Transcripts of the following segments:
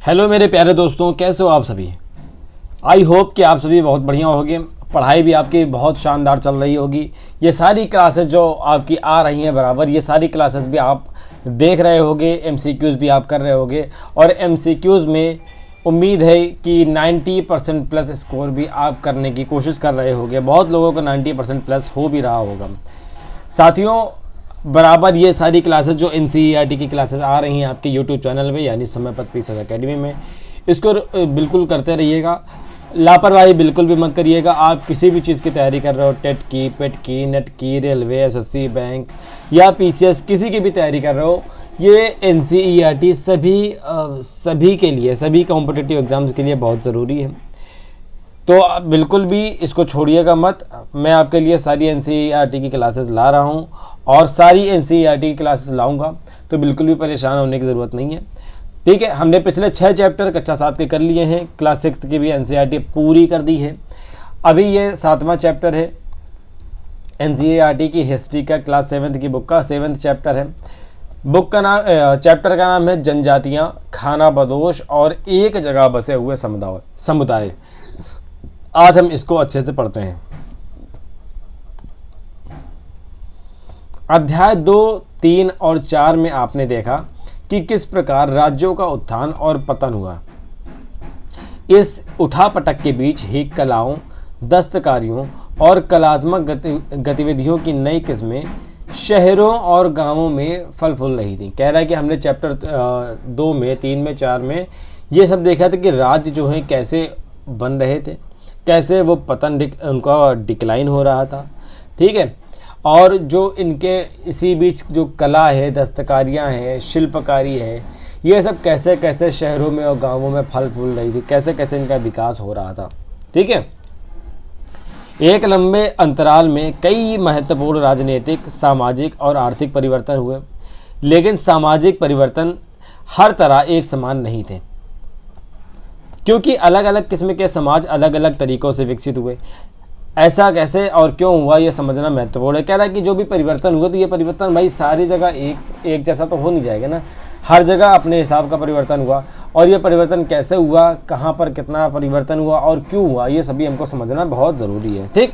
Hello मेरे प्यारे दोस्तों, कैसे हो आप सभी। आई होप कि आप सभी बहुत बढ़िया होंगे। पढ़ाई भी आपकी बहुत शानदार चल रही होगी। ये सारी क्लासेस जो आपकी आ रही हैं बराबर, ये सारी क्लासेस भी आप देख रहे होंगे, एमसीक्यूज़ भी आप कर रहे होंगे। और एमसीक्यूज़ में उम्मीद है कि 90% प्लस स्कोर भी आप करने की कोशिश कर रहे होंगे। बहुत लोगों को 90% प्लस हो भी रहा होगा। साथियों, बराबर ये सारी क्लासेस जो एनसीईआरटी की क्लासेस आ रही हैं आपके यूट्यूब चैनल पे यानी समयपत पीएसएस एकेडमी में, इसको बिल्कुल करते रहिएगा। लापरवाही बिल्कुल भी मत करिएगा। आप किसी भी चीज़ की तैयारी कर रहे हो, टेट की, पेट की, नेट की, रेलवे, एसएससी, बैंक या पीसीएस, किसी की भी तैयारी कर रहे हो, ये एनसीईआरटी सभी के लिए, सभी कॉम्पिटिटिव एग्जाम्स के लिए बहुत ज़रूरी है। तो आप बिल्कुल भी इसको छोड़िएगा मत। मैं आपके लिए सारी एनसीईआरटी की क्लासेस ला रहा हूँ और सारी एनसीईआरटी की क्लासेस लाऊंगा, तो बिल्कुल भी परेशान होने की ज़रूरत नहीं है। ठीक है, हमने पिछले 6 चैप्टर कक्षा 7 के कर लिए हैं, क्लास 6 की भी एनसीईआरटी पूरी कर दी है। अभी ये 7वां चैप्टर है एनसीईआरटी की हिस्ट्री का, क्लास 7 की बुक का 7वां चैप्टर है। बुक का नाम, चैप्टर का नाम है जनजातियाँ, खाना बदोश और एक जगह बसे हुए समुदाय। आज हम इसको अच्छे से पढ़ते हैं। अध्याय 2, 3 और 4 में आपने देखा कि किस प्रकार राज्यों का उत्थान और पतन हुआ। इस उठापटक के बीच ही कलाओं, दस्तकारियों और कलात्मक गतिविधियों की नई किस्में शहरों और गांवों में फल फूल रही थी। कह रहा है कि हमने चैप्टर 2 में, 3 में, 4 में ये सब देखा था कि राज्य जो है कैसे बन रहे थे, कैसे वो उनका डिक्लाइन हो रहा था। ठीक है, और जो इनके इसी बीच जो कला है, दस्तकारियाँ हैं, शिल्पकारी है, ये सब कैसे कैसे शहरों में और गांवों में फल फूल रही थी, कैसे कैसे इनका विकास हो रहा था। ठीक है, एक लंबे अंतराल में कई महत्वपूर्ण राजनीतिक, सामाजिक और आर्थिक परिवर्तन हुए, लेकिन सामाजिक परिवर्तन हर तरह एक समान नहीं थे, क्योंकि अलग अलग किस्म के समाज अलग अलग तरीक़ों से विकसित हुए। ऐसा कैसे और क्यों हुआ ये समझना महत्वपूर्ण है। कह रहा है कि जो भी परिवर्तन हुआ, तो ये परिवर्तन भाई सारी जगह एक जैसा तो हो नहीं जाएगा ना, हर जगह अपने हिसाब का परिवर्तन हुआ। और ये परिवर्तन कैसे हुआ, कहाँ पर कितना परिवर्तन हुआ और क्यों हुआ, ये सभी हमको समझना बहुत ज़रूरी है। ठीक,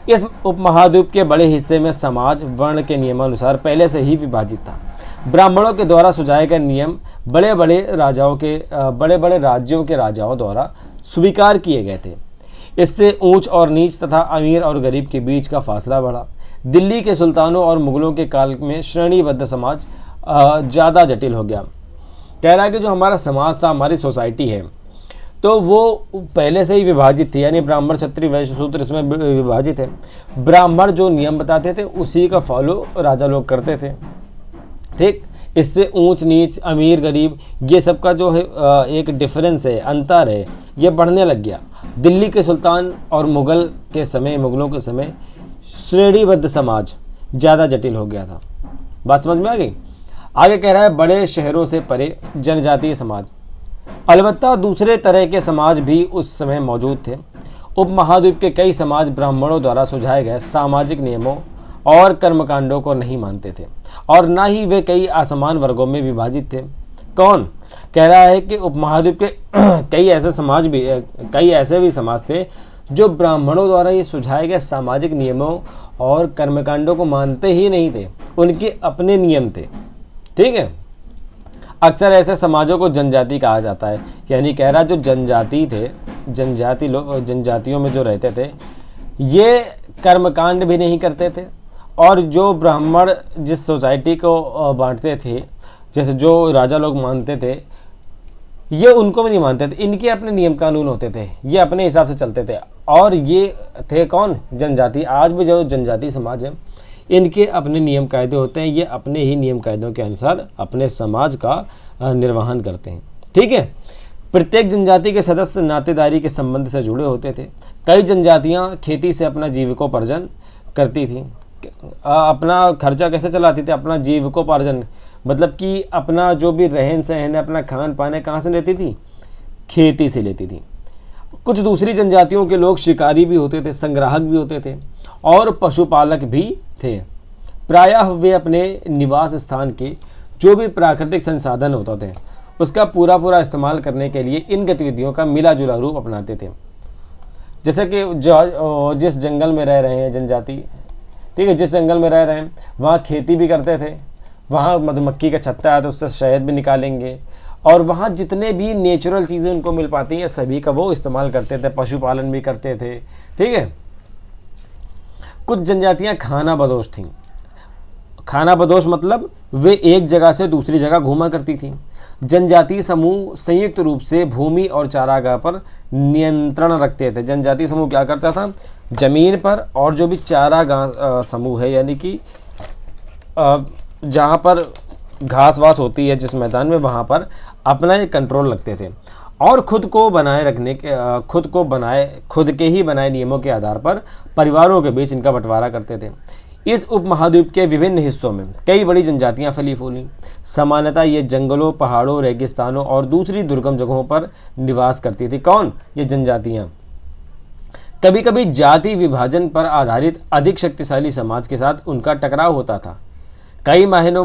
इस उपमहाद्वीप के बड़े हिस्से में समाज वर्ण के नियमानुसार पहले से ही विभाजित था। ब्राह्मणों के द्वारा सुझाए गए नियम बड़े बड़े राज्यों के राजाओं द्वारा स्वीकार किए गए थे। इससे ऊंच और नीच तथा अमीर और गरीब के बीच का फासला बढ़ा। दिल्ली के सुल्तानों और मुगलों के काल में श्रेणीबद्ध समाज ज़्यादा जटिल हो गया। कह रहा है कि जो हमारा समाज था, हमारी सोसाइटी है, तो वो पहले से ही विभाजित थी, यानी ब्राह्मण, क्षत्रिय, वैश्य, शूद्र इसमें विभाजित है। ब्राह्मण जो नियम बताते थे उसी का फॉलो राजा लोग करते थे। ठीक, इससे ऊंच नीच, अमीर गरीब, ये सब का जो है एक डिफरेंस है, अंतर है, ये बढ़ने लग गया। दिल्ली के सुल्तान और मुगलों के समय श्रेणीबद्ध समाज ज़्यादा जटिल हो गया था। बात समझ में आ गई। आगे कह रहा है बड़े शहरों से परे जनजातीय समाज, अलबत्ता दूसरे तरह के समाज भी उस समय मौजूद थे। उपमहाद्वीप के कई समाज ब्राह्मणों द्वारा सुझाए गए सामाजिक नियमों और कर्मकांडों को नहीं मानते थे और ना ही वे कई असमान वर्गों में विभाजित थे। कौन? कह रहा है कि उपमहाद्वीप के कई ऐसे भी समाज थे जो ब्राह्मणों द्वारा ये सुझाए गए सामाजिक नियमों और कर्मकांडों को मानते ही नहीं थे, उनके अपने नियम थे। ठीक है, अक्सर ऐसे समाजों को जनजाति कहा जाता है। यानी कह रहा जो जनजाति थे, जनजातियों में जो रहते थे, ये कर्मकांड भी नहीं करते थे और जो ब्राह्मण जिस सोसाइटी को बांटते थे, जैसे जो राजा लोग मानते थे, ये उनको भी नहीं मानते थे। इनके अपने नियम कानून होते थे, ये अपने हिसाब से चलते थे। और ये थे कौन? जनजाति। आज भी जो जनजाति समाज है, इनके अपने नियम कायदे होते हैं, ये अपने ही नियम कायदों के अनुसार अपने समाज का निर्वहन करते हैं। ठीक है, प्रत्येक जनजाति के सदस्य नातेदारी के संबंध से जुड़े होते थे। कई जनजातियाँ खेती से अपना जीविकोपार्जन करती थी। अपना खर्चा कैसे चलाती थी? अपना जीविकोपार्जन मतलब कि अपना जो भी रहन सहन है, अपना खान पान है, कहाँ से लेती थी? खेती से लेती थी। कुछ दूसरी जनजातियों के लोग शिकारी भी होते थे, संग्राहक भी होते थे और पशुपालक भी थे। प्रायः वे अपने निवास स्थान के जो भी प्राकृतिक संसाधन होते थे उसका पूरा पूरा इस्तेमाल करने के लिए इन गतिविधियों का मिला जुला रूप अपनाते थे। जैसे कि जिस जंगल में रह रहे हैं जनजाति, ठीक है, जिस जंगल में रह रहे हैं वहाँ खेती भी करते थे, वहाँ मधुमक्खी का छत्ता है तो उससे शहद भी निकालेंगे, और वहाँ जितने भी नेचुरल चीज़ें उनको मिल पाती हैं सभी का वो इस्तेमाल करते थे, पशुपालन भी करते थे। ठीक है, कुछ जनजातियाँ खाना बदोश थीं। खाना बदोश मतलब वे एक जगह से दूसरी जगह घूमा करती थीं। जनजातीय समूह संयुक्त रूप से भूमि और चारागाह पर नियंत्रण रखते थे। जनजातीय समूह क्या करता था, जमीन पर और जो भी चारागाह समूह है, यानी कि जहाँ पर घास वास होती है जिस मैदान में, वहाँ पर अपना एक कंट्रोल रखते थे और खुद के ही बनाए नियमों के आधार पर परिवारों के बीच इनका बंटवारा करते थे। इस उपमहाद्वीप के विभिन्न हिस्सों में कई बड़ी जनजातियां फली फूली। सामान्यतः ये जंगलों, पहाड़ों, रेगिस्तानों और दूसरी दुर्गम जगहों पर निवास करती थी। कौन? ये जनजातियां। कभी कभी जाति विभाजन पर आधारित अधिक शक्तिशाली समाज के साथ उनका टकराव होता था। कई मायनों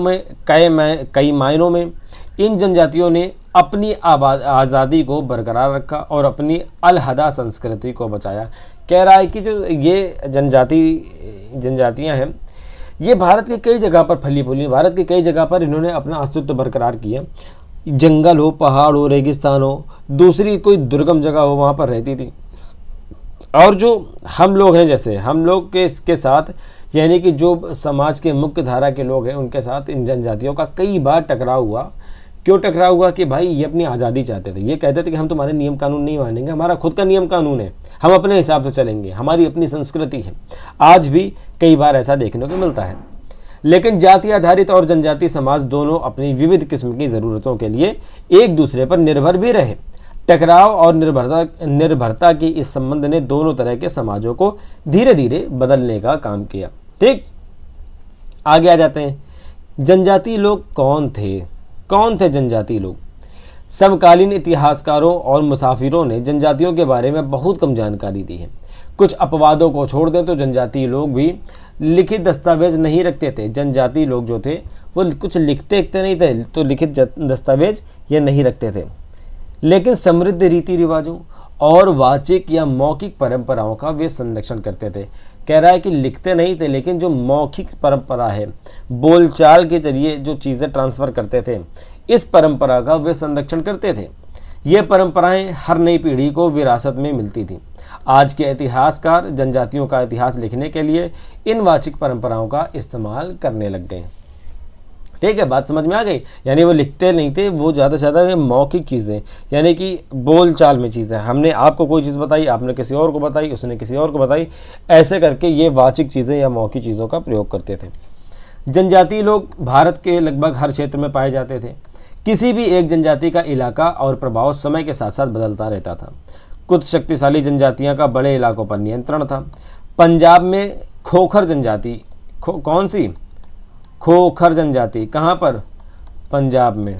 में इन जनजातियों ने अपनी आज़ादी को बरकरार रखा और अपनी अलहदा संस्कृति को बचाया। कह रहा है कि जो ये जनजातियां हैं ये भारत के कई जगह पर फली फूली, भारत के कई जगह पर इन्होंने अपना अस्तित्व बरकरार किया। जंगल हो, पहाड़ हो, रेगिस्तान हो, दूसरी कोई दुर्गम जगह हो, वहाँ पर रहती थी। और जो हम लोग हैं, जैसे हम लोग के इसके साथ, यानी कि जो समाज के मुख्य धारा के लोग हैं उनके साथ इन जनजातियों का कई बार टकराव हुआ। क्यों टकराव हुआ? कि भाई ये अपनी आज़ादी चाहते थे। ये कहते थे कि हम तुम्हारे नियम कानून नहीं मानेंगे, हमारा खुद का नियम कानून है, हम अपने हिसाब से चलेंगे, हमारी अपनी संस्कृति है। आज भी कई बार ऐसा देखने को मिलता है। लेकिन जाति आधारित और जनजातीय समाज दोनों अपनी विविध किस्म की ज़रूरतों के लिए एक दूसरे पर निर्भर भी रहे। टकराव और निर्भरता की इस संबंध ने दोनों तरह के समाजों को धीरे धीरे बदलने का काम किया। ठीक, आगे आ जाते हैं। जनजातीय लोग कौन थे? कौन थे जनजातीय लोग? समकालीन इतिहासकारों और मुसाफिरों ने जनजातियों के बारे में बहुत कम जानकारी दी है। कुछ अपवादों को छोड़ दें तो जनजातीय लोग भी लिखित दस्तावेज नहीं रखते थे। जनजातीय लोग जो थे वो कुछ लिखते नहीं थे, तो लिखित दस्तावेज ये नहीं रखते थे, लेकिन समृद्ध रीति रिवाजों और वाचिक या मौखिक परंपराओं का वे संरक्षण करते थे। कह रहा है कि लिखते नहीं थे, लेकिन जो मौखिक परंपरा है, बोलचाल के जरिए जो चीज़ें ट्रांसफ़र करते थे, इस परंपरा का वे संरक्षण करते थे। ये परंपराएं हर नई पीढ़ी को विरासत में मिलती थी। आज के इतिहासकार जनजातियों का इतिहास लिखने के लिए इन वाचिक परंपराओं का इस्तेमाल करने लग गए। ठीक है, बात समझ में आ गई? यानी वो लिखते नहीं थे, वो ज़्यादा से ज़्यादा मौखिक चीज़ें, यानी कि बोलचाल में चीज़ें, हमने आपको कोई चीज़ बताई, आपने किसी और को बताई, उसने किसी और को बताई, ऐसे करके ये वाचिक चीज़ें या मौखिक चीज़ों का प्रयोग करते थे। जनजातीय लोग भारत के लगभग हर क्षेत्र में पाए जाते थे। किसी भी एक जनजाति का इलाका और प्रभाव समय के साथ साथ बदलता रहता था। कुछ शक्तिशाली जनजातियाँ का बड़े इलाकों पर नियंत्रण था। पंजाब में खोखर जनजाति, कौन सी? खोखर जनजाति। कहाँ पर? पंजाब में।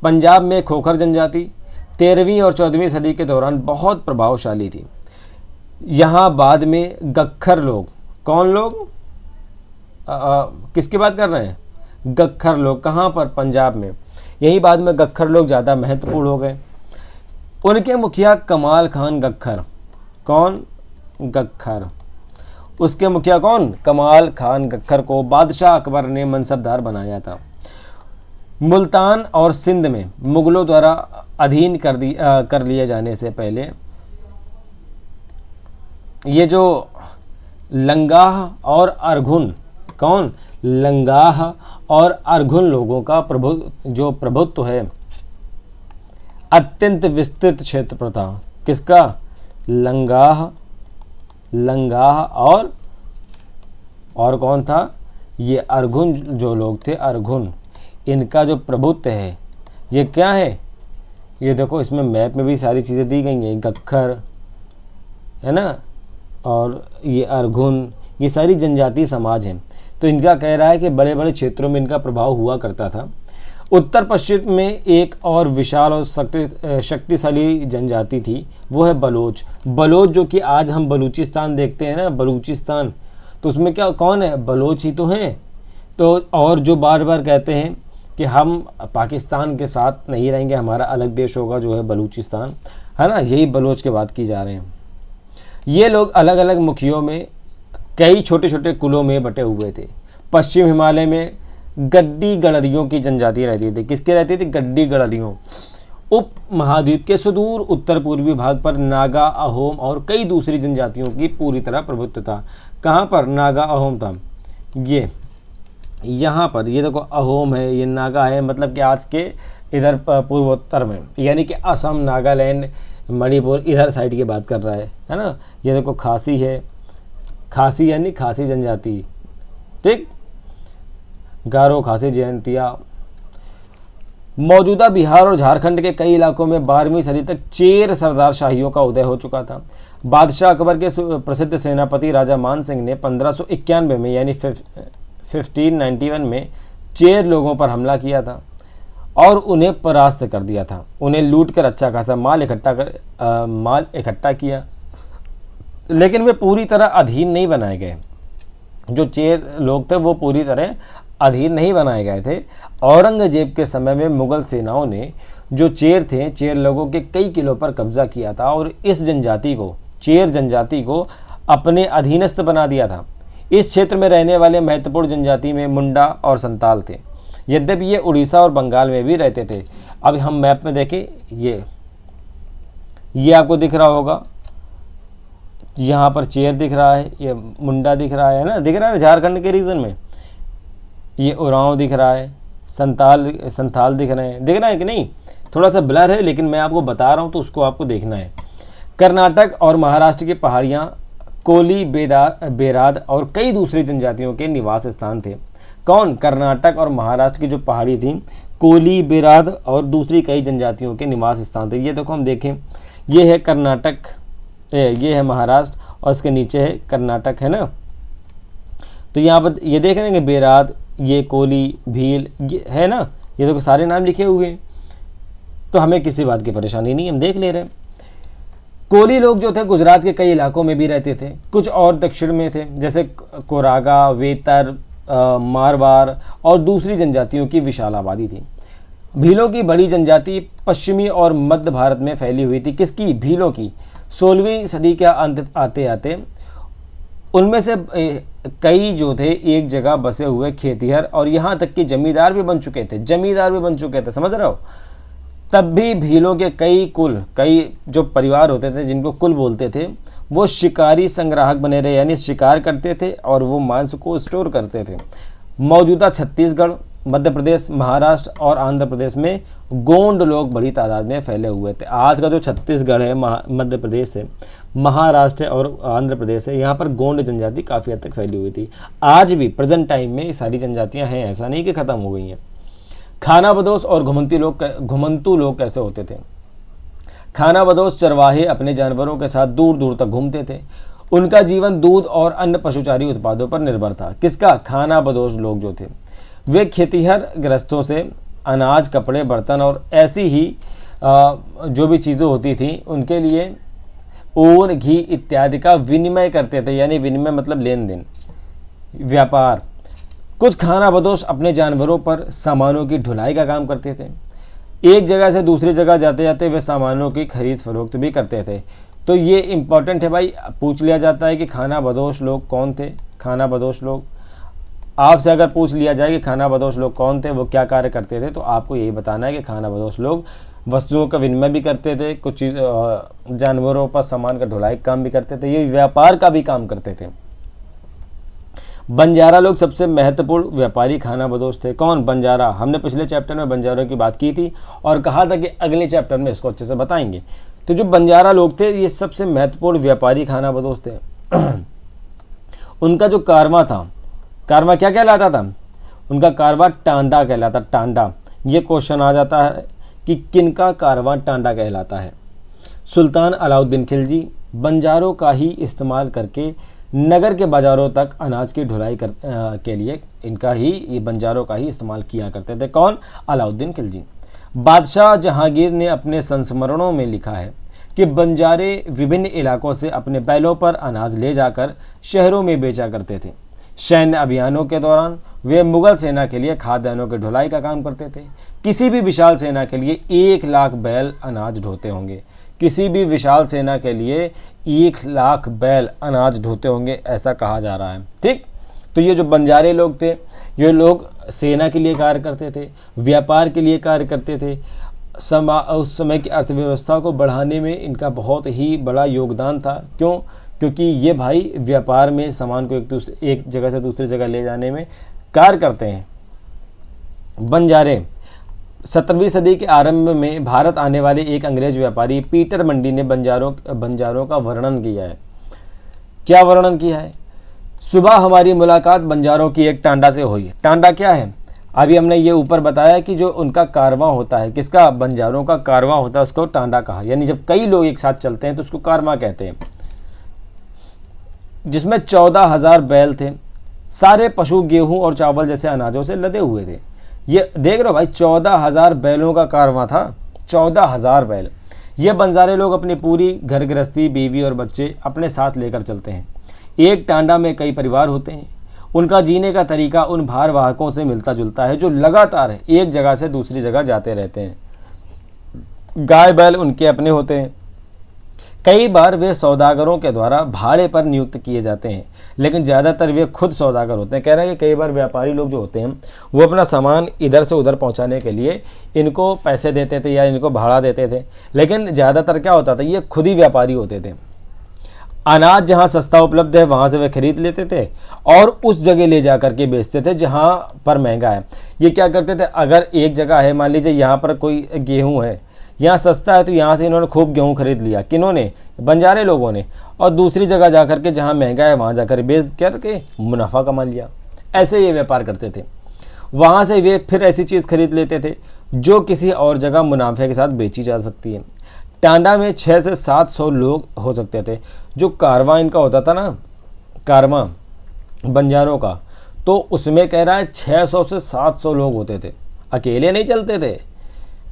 पंजाब में खोखर जनजाति 13वीं और 14वीं सदी के दौरान बहुत प्रभावशाली थी। यहाँ बाद में गख्खर लोग, कौन लोग? किसकी बात कर रहे हैं? गख्खर लोग। कहाँ पर? पंजाब में। यही बाद में गख्खर लोग ज़्यादा महत्वपूर्ण हो गए। उनके मुखिया कमाल खान गख्खर। कौन? गख्खर। उसके मुखिया कौन? कमाल खान गख्खर को बादशाह अकबर ने मनसबदार बनाया था। मुल्तान और सिंध में मुगलों द्वारा अधीन कर लिए जाने से पहले ये जो लंगाह और अरघुन, कौन? लंगाह और अरघुन लोगों का प्रभुत्व है, अत्यंत विस्तृत क्षेत्र पर था। किसका? लंगाह और कौन था? ये अरघुन जो लोग थे, अरघुन, इनका जो प्रभुत्व है ये क्या है? ये देखो, इसमें मैप में भी सारी चीज़ें दी गई हैं। गख्खर है ना, और ये अरघुन, ये सारी जनजातीय समाज हैं। तो इनका कह रहा है कि बड़े बड़े क्षेत्रों में इनका प्रभाव हुआ करता था। उत्तर पश्चिम में एक और विशाल और शक्तिशाली जनजाति थी, वो है बलोच। बलोच जो कि आज हम बलूचिस्तान देखते हैं ना, बलूचिस्तान, तो उसमें क्या कौन है? बलोच ही तो हैं। तो और जो बार बार कहते हैं कि हम पाकिस्तान के साथ नहीं रहेंगे, हमारा अलग देश होगा जो है बलूचिस्तान, है ना, यही बलोच की बात की जा रहे हैं। ये लोग अलग अलग मुखियों में कई छोटे छोटे कुलों में बटे हुए थे। पश्चिम हिमालय में गड्डी गड़रियों की जनजाति रहती थी। किसकी रहती थी? गड्डी गड़रियों। उप महाद्वीप के सुदूर उत्तर पूर्वी भाग पर नागा, अहोम और कई दूसरी जनजातियों की पूरी तरह प्रभुत्व था। कहाँ पर? नागा अहोम था। ये यहाँ पर ये देखो अहोम है, ये नागा है, मतलब कि आज के इधर पूर्वोत्तर में, यानी कि असम, नागालैंड, मणिपुर इधर साइड की बात कर रहा है ना। ये देखो खासी है, खासी यानी खासी जनजाति, ठीक। गारो, खासी, जयंतिया। मौजूदा बिहार और झारखंड के कई इलाकों में 12वीं सदी तक चेर सरदार शाहियों का उदय हो चुका था। बादशाह अकबर के प्रसिद्ध सेनापति राजा मान सिंह ने 1591 में यानी 1591 में चेर लोगों पर हमला किया था और उन्हें परास्त कर दिया था। उन्हें लूट कर अच्छा खासा माल इकट्ठा किया, लेकिन वे पूरी तरह अधीन नहीं बनाए गए। जो चेर लोग थे वो पूरी तरह अधीन नहीं बनाए गए थे। औरंगजेब के समय में मुगल सेनाओं ने जो चेर थे, चेर लोगों के कई किलों पर कब्जा किया था और इस जनजाति को, चेर जनजाति को अपने अधीनस्थ बना दिया था। इस क्षेत्र में रहने वाले महत्वपूर्ण जनजाति में मुंडा और संताल थे। यद्यपि ये उड़ीसा और बंगाल में भी रहते थे। अब हम मैप में देखें, ये आपको दिख रहा होगा, यहाँ पर चेर दिख रहा है, ये मुंडा दिख रहा है ना, दिख रहा है झारखंड के रीजन में। ये उरांव दिख रहा है, संथाल दिख रहे हैं, दिख रहा है कि नहीं? थोड़ा सा ब्लर है, लेकिन मैं आपको बता रहा हूँ तो उसको आपको देखना है। कर्नाटक और महाराष्ट्र की पहाड़ियाँ कोली, बेराद और कई दूसरी जनजातियों के निवास स्थान थे। कौन? कर्नाटक और महाराष्ट्र की जो पहाड़ी थी, कोली, बेराद और दूसरी कई जनजातियों के निवास स्थान थे। ये देखो हम देखें, ये है कर्नाटक, ये है महाराष्ट्र और इसके नीचे है कर्नाटक, है ना। तो यहाँ पर ये देख रहे हैं बेराद, ये कोली, भील, ये है ना, ये देखो सारे नाम लिखे हुए हैं, तो हमें किसी बात की परेशानी नहीं, हम देख ले रहे हैं। कोली लोग जो थे गुजरात के कई इलाकों में भी रहते थे, कुछ और दक्षिण में थे, जैसे कोरागा, वेतर, मारवाड़ और दूसरी जनजातियों की विशाल आबादी थी। भीलों की बड़ी जनजाति पश्चिमी और मध्य भारत में फैली हुई थी। किसकी? भीलों की। 16वीं सदी के अंत आते आते उनमें से कई जो थे एक जगह बसे हुए खेतिहर और यहाँ तक कि जमींदार भी बन चुके थे, समझ रहे हो। तब भी भीलों के कई जो परिवार होते थे, जिनको कुल बोलते थे, वो शिकारी संग्राहक बने रहे, यानी शिकार करते थे और वो मांस को स्टोर करते थे। मौजूदा छत्तीसगढ़, मध्य प्रदेश, महाराष्ट्र और आंध्र प्रदेश में गोंड लोग बड़ी तादाद में फैले हुए थे। आज का जो छत्तीसगढ़ है, मध्य प्रदेश है, महाराष्ट्र और आंध्र प्रदेश है, यहाँ पर गोंड जनजाति काफ़ी हद तक फैली हुई थी। आज भी प्रेजेंट टाइम में सारी जनजातियाँ हैं, ऐसा नहीं कि ख़त्म हो गई हैं। खानाबदोश और घुमंतू लोग कैसे होते थे? खानाबदोश चरवाहे अपने जानवरों के साथ दूर दूर तक घूमते थे। उनका जीवन दूध और अन्य पशुचारी उत्पादों पर निर्भर था। किसका? खानाबदोश लोग जो थे वे खेतिहर गृहस्थों से अनाज, कपड़े, बर्तन और ऐसी ही जो भी चीज़ें होती थी उनके लिए ऊन, घी इत्यादि का विनिमय करते थे, यानी विनिमय मतलब लेन देन, व्यापार। कुछ खानाबदोश अपने जानवरों पर सामानों की ढुलाई का काम करते थे। एक जगह से दूसरी जगह जाते जाते वे सामानों की खरीद फरोख्त भी करते थे। तो ये इम्पॉर्टेंट है भाई, पूछ लिया जाता है कि खानाबदोश लोग कौन थे। खानाबदोश लोग आपसे अगर पूछ लिया जाए कि खानाबदोश लोग कौन थे, वो क्या कार्य करते थे, तो आपको यही बताना है कि खानाबदोश लोग वस्तुओं का विनिमय भी करते थे, कुछ चीज़ जानवरों पर सामान का ढुलाई का काम भी करते थे, ये व्यापार का भी काम करते थे। बंजारा लोग सबसे महत्वपूर्ण व्यापारी खानाबदोश थे। कौन? बंजारा। हमने पिछले चैप्टर में बंजारों की बात की थी और कहा था कि अगले चैप्टर में इसको अच्छे से बताएंगे। तो जो बंजारा लोग थे ये सबसे महत्वपूर्ण व्यापारी खानाबदोश थे। उनका जो कारवां था, कारवां क्या कहलाता था? उनका कारवां टांडा कहलाता। टांडा, ये क्वेश्चन आ जाता है कि किनका कारवां टांडा कहलाता है? सुल्तान अलाउद्दीन खिलजी बंजारों का ही इस्तेमाल करके नगर के बाज़ारों तक अनाज की ढुलाई के लिए ये बंजारों का ही इस्तेमाल किया करते थे। कौन? अलाउद्दीन खिलजी। बादशाह जहांगीर ने अपने संस्मरणों में लिखा है कि बंजारे विभिन्न इलाकों से अपने बैलों पर अनाज ले जाकर शहरों में बेचा करते थे। सैन्य अभियानों के दौरान वे मुगल सेना के लिए खाद्यान्नों की ढुलाई का काम करते थे। किसी भी विशाल सेना के लिए 1 लाख बैल अनाज ढोते होंगे। किसी भी विशाल सेना के लिए 1 लाख बैल अनाज ढोते होंगे, ऐसा कहा जा रहा है। ठीक, तो ये जो बंजारे लोग थे, ये लोग सेना के लिए कार्य करते थे, व्यापार के लिए कार्य करते थे। उस समय की अर्थव्यवस्था को बढ़ाने में इनका बहुत ही बड़ा योगदान था। क्यों? क्योंकि ये भाई व्यापार में सामान को एक जगह से दूसरी जगह ले जाने में कार्य करते हैं। बंजारे 17वीं सदी के आरंभ में भारत आने वाले एक अंग्रेज व्यापारी पीटर मंडी ने बंजारों का वर्णन किया है। क्या वर्णन किया है? सुबह हमारी मुलाकात बंजारों की एक टांडा से हुई। टांडा क्या है? अभी हमने ये ऊपर बताया कि जो उनका कारवां होता है, किसका? बंजारों का कारवां होता है, उसको टांडा कहा। यानी जब कई लोग एक साथ चलते हैं तो उसको कारवां कहते हैं। जिसमें 14,000 बैल थे। सारे पशु गेहूं और चावल जैसे अनाजों से लदे हुए थे। ये देख रहे हो भाई, 14,000 बैलों का कारवां था। 14,000 बैल। ये बंजारे लोग अपनी पूरी घर गृहस्थी, बीवी और बच्चे अपने साथ लेकर चलते हैं। एक टांडा में कई परिवार होते हैं। उनका जीने का तरीका उन भारवाहकों से मिलता जुलता है जो लगातार एक जगह से दूसरी जगह जाते रहते हैं। गाय बैल उनके अपने होते हैं। कई बार वे सौदागरों के द्वारा भाड़े पर नियुक्त किए जाते हैं, लेकिन ज़्यादातर वे खुद सौदागर होते हैं। कह रहे हैं कि कई बार व्यापारी लोग जो होते हैं वो अपना सामान इधर से उधर पहुंचाने के लिए इनको पैसे देते थे या इनको भाड़ा देते थे, लेकिन ज़्यादातर क्या होता था, ये खुद ही व्यापारी होते थे। अनाज जहाँ सस्ता उपलब्ध है वहाँ से वे खरीद लेते थे और उस जगह ले जा करके बेचते थे जहाँ पर महंगा है। ये क्या करते थे, अगर एक जगह है, मान लीजिए यहाँ पर कोई गेहूँ है, यहाँ सस्ता है, तो यहाँ से इन्होंने खूब गेहूँ खरीद लिया। किन्होंने? बंजारे लोगों ने। और दूसरी जगह जा करके जहाँ महंगा है वहाँ जाकर बेच करके मुनाफा कमा लिया। ऐसे ये व्यापार करते थे। वहाँ से वे फिर ऐसी चीज़ खरीद लेते थे जो किसी और जगह मुनाफे के साथ बेची जा सकती है। टांडा में 600 से 700 लोग हो सकते थे। जो कारवां इनका होता था ना, कारवां बंजारों का, तो उसमें कह रहा है 600 से 700 लोग होते थे। अकेले नहीं चलते थे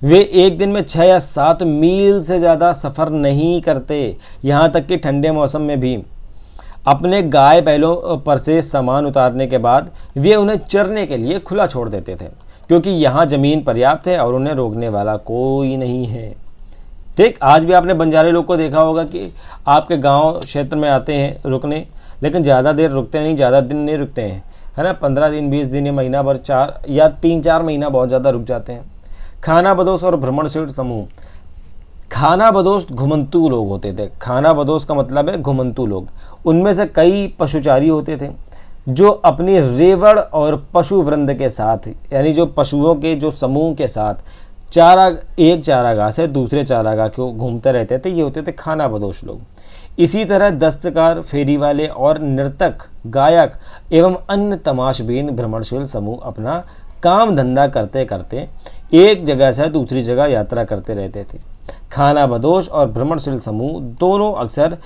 वे। एक दिन में 6 या 7 मील से ज़्यादा सफ़र नहीं करते। यहाँ तक कि ठंडे मौसम में भी अपने गाय बैलों पर से सामान उतारने के बाद वे उन्हें चरने के लिए खुला छोड़ देते थे, क्योंकि यहाँ ज़मीन पर्याप्त है और उन्हें रोकने वाला कोई नहीं है। ठीक, आज भी आपने बंजारे लोग को देखा होगा कि आपके गांव क्षेत्र में आते हैं रुकने, लेकिन ज़्यादा देर रुकते नहीं, ज़्यादा दिन नहीं रुकते हैं, है ना। 15 दिन, 20 दिन या महीना भर, 4 या 3-4 महीना बहुत ज़्यादा रुक जाते हैं। खानाबदोश और भ्रमणशील समूह। खानाबदोश घुमंतू लोग होते थे। खानाबदोश का मतलब है घुमंतू लोग। उनमें से कई पशुचारी होते थे जो अपनी रेवड़ और पशु वृंद के साथ, यानी जो पशुओं के जो समूह के साथ एक चारागाह से दूसरे चारागाह को घूमते रहते थे। ये होते थे खानाबदोश लोग। इसी तरह दस्तकार, फेरी वाले और नर्तक, गायक एवं अन्य तमाशबीन भ्रमणशील समूह अपना काम धंधा करते करते एक जगह से दूसरी जगह यात्रा करते रहते थे। खानाबदोश और भ्रमणशील समूह दोनों अक्सर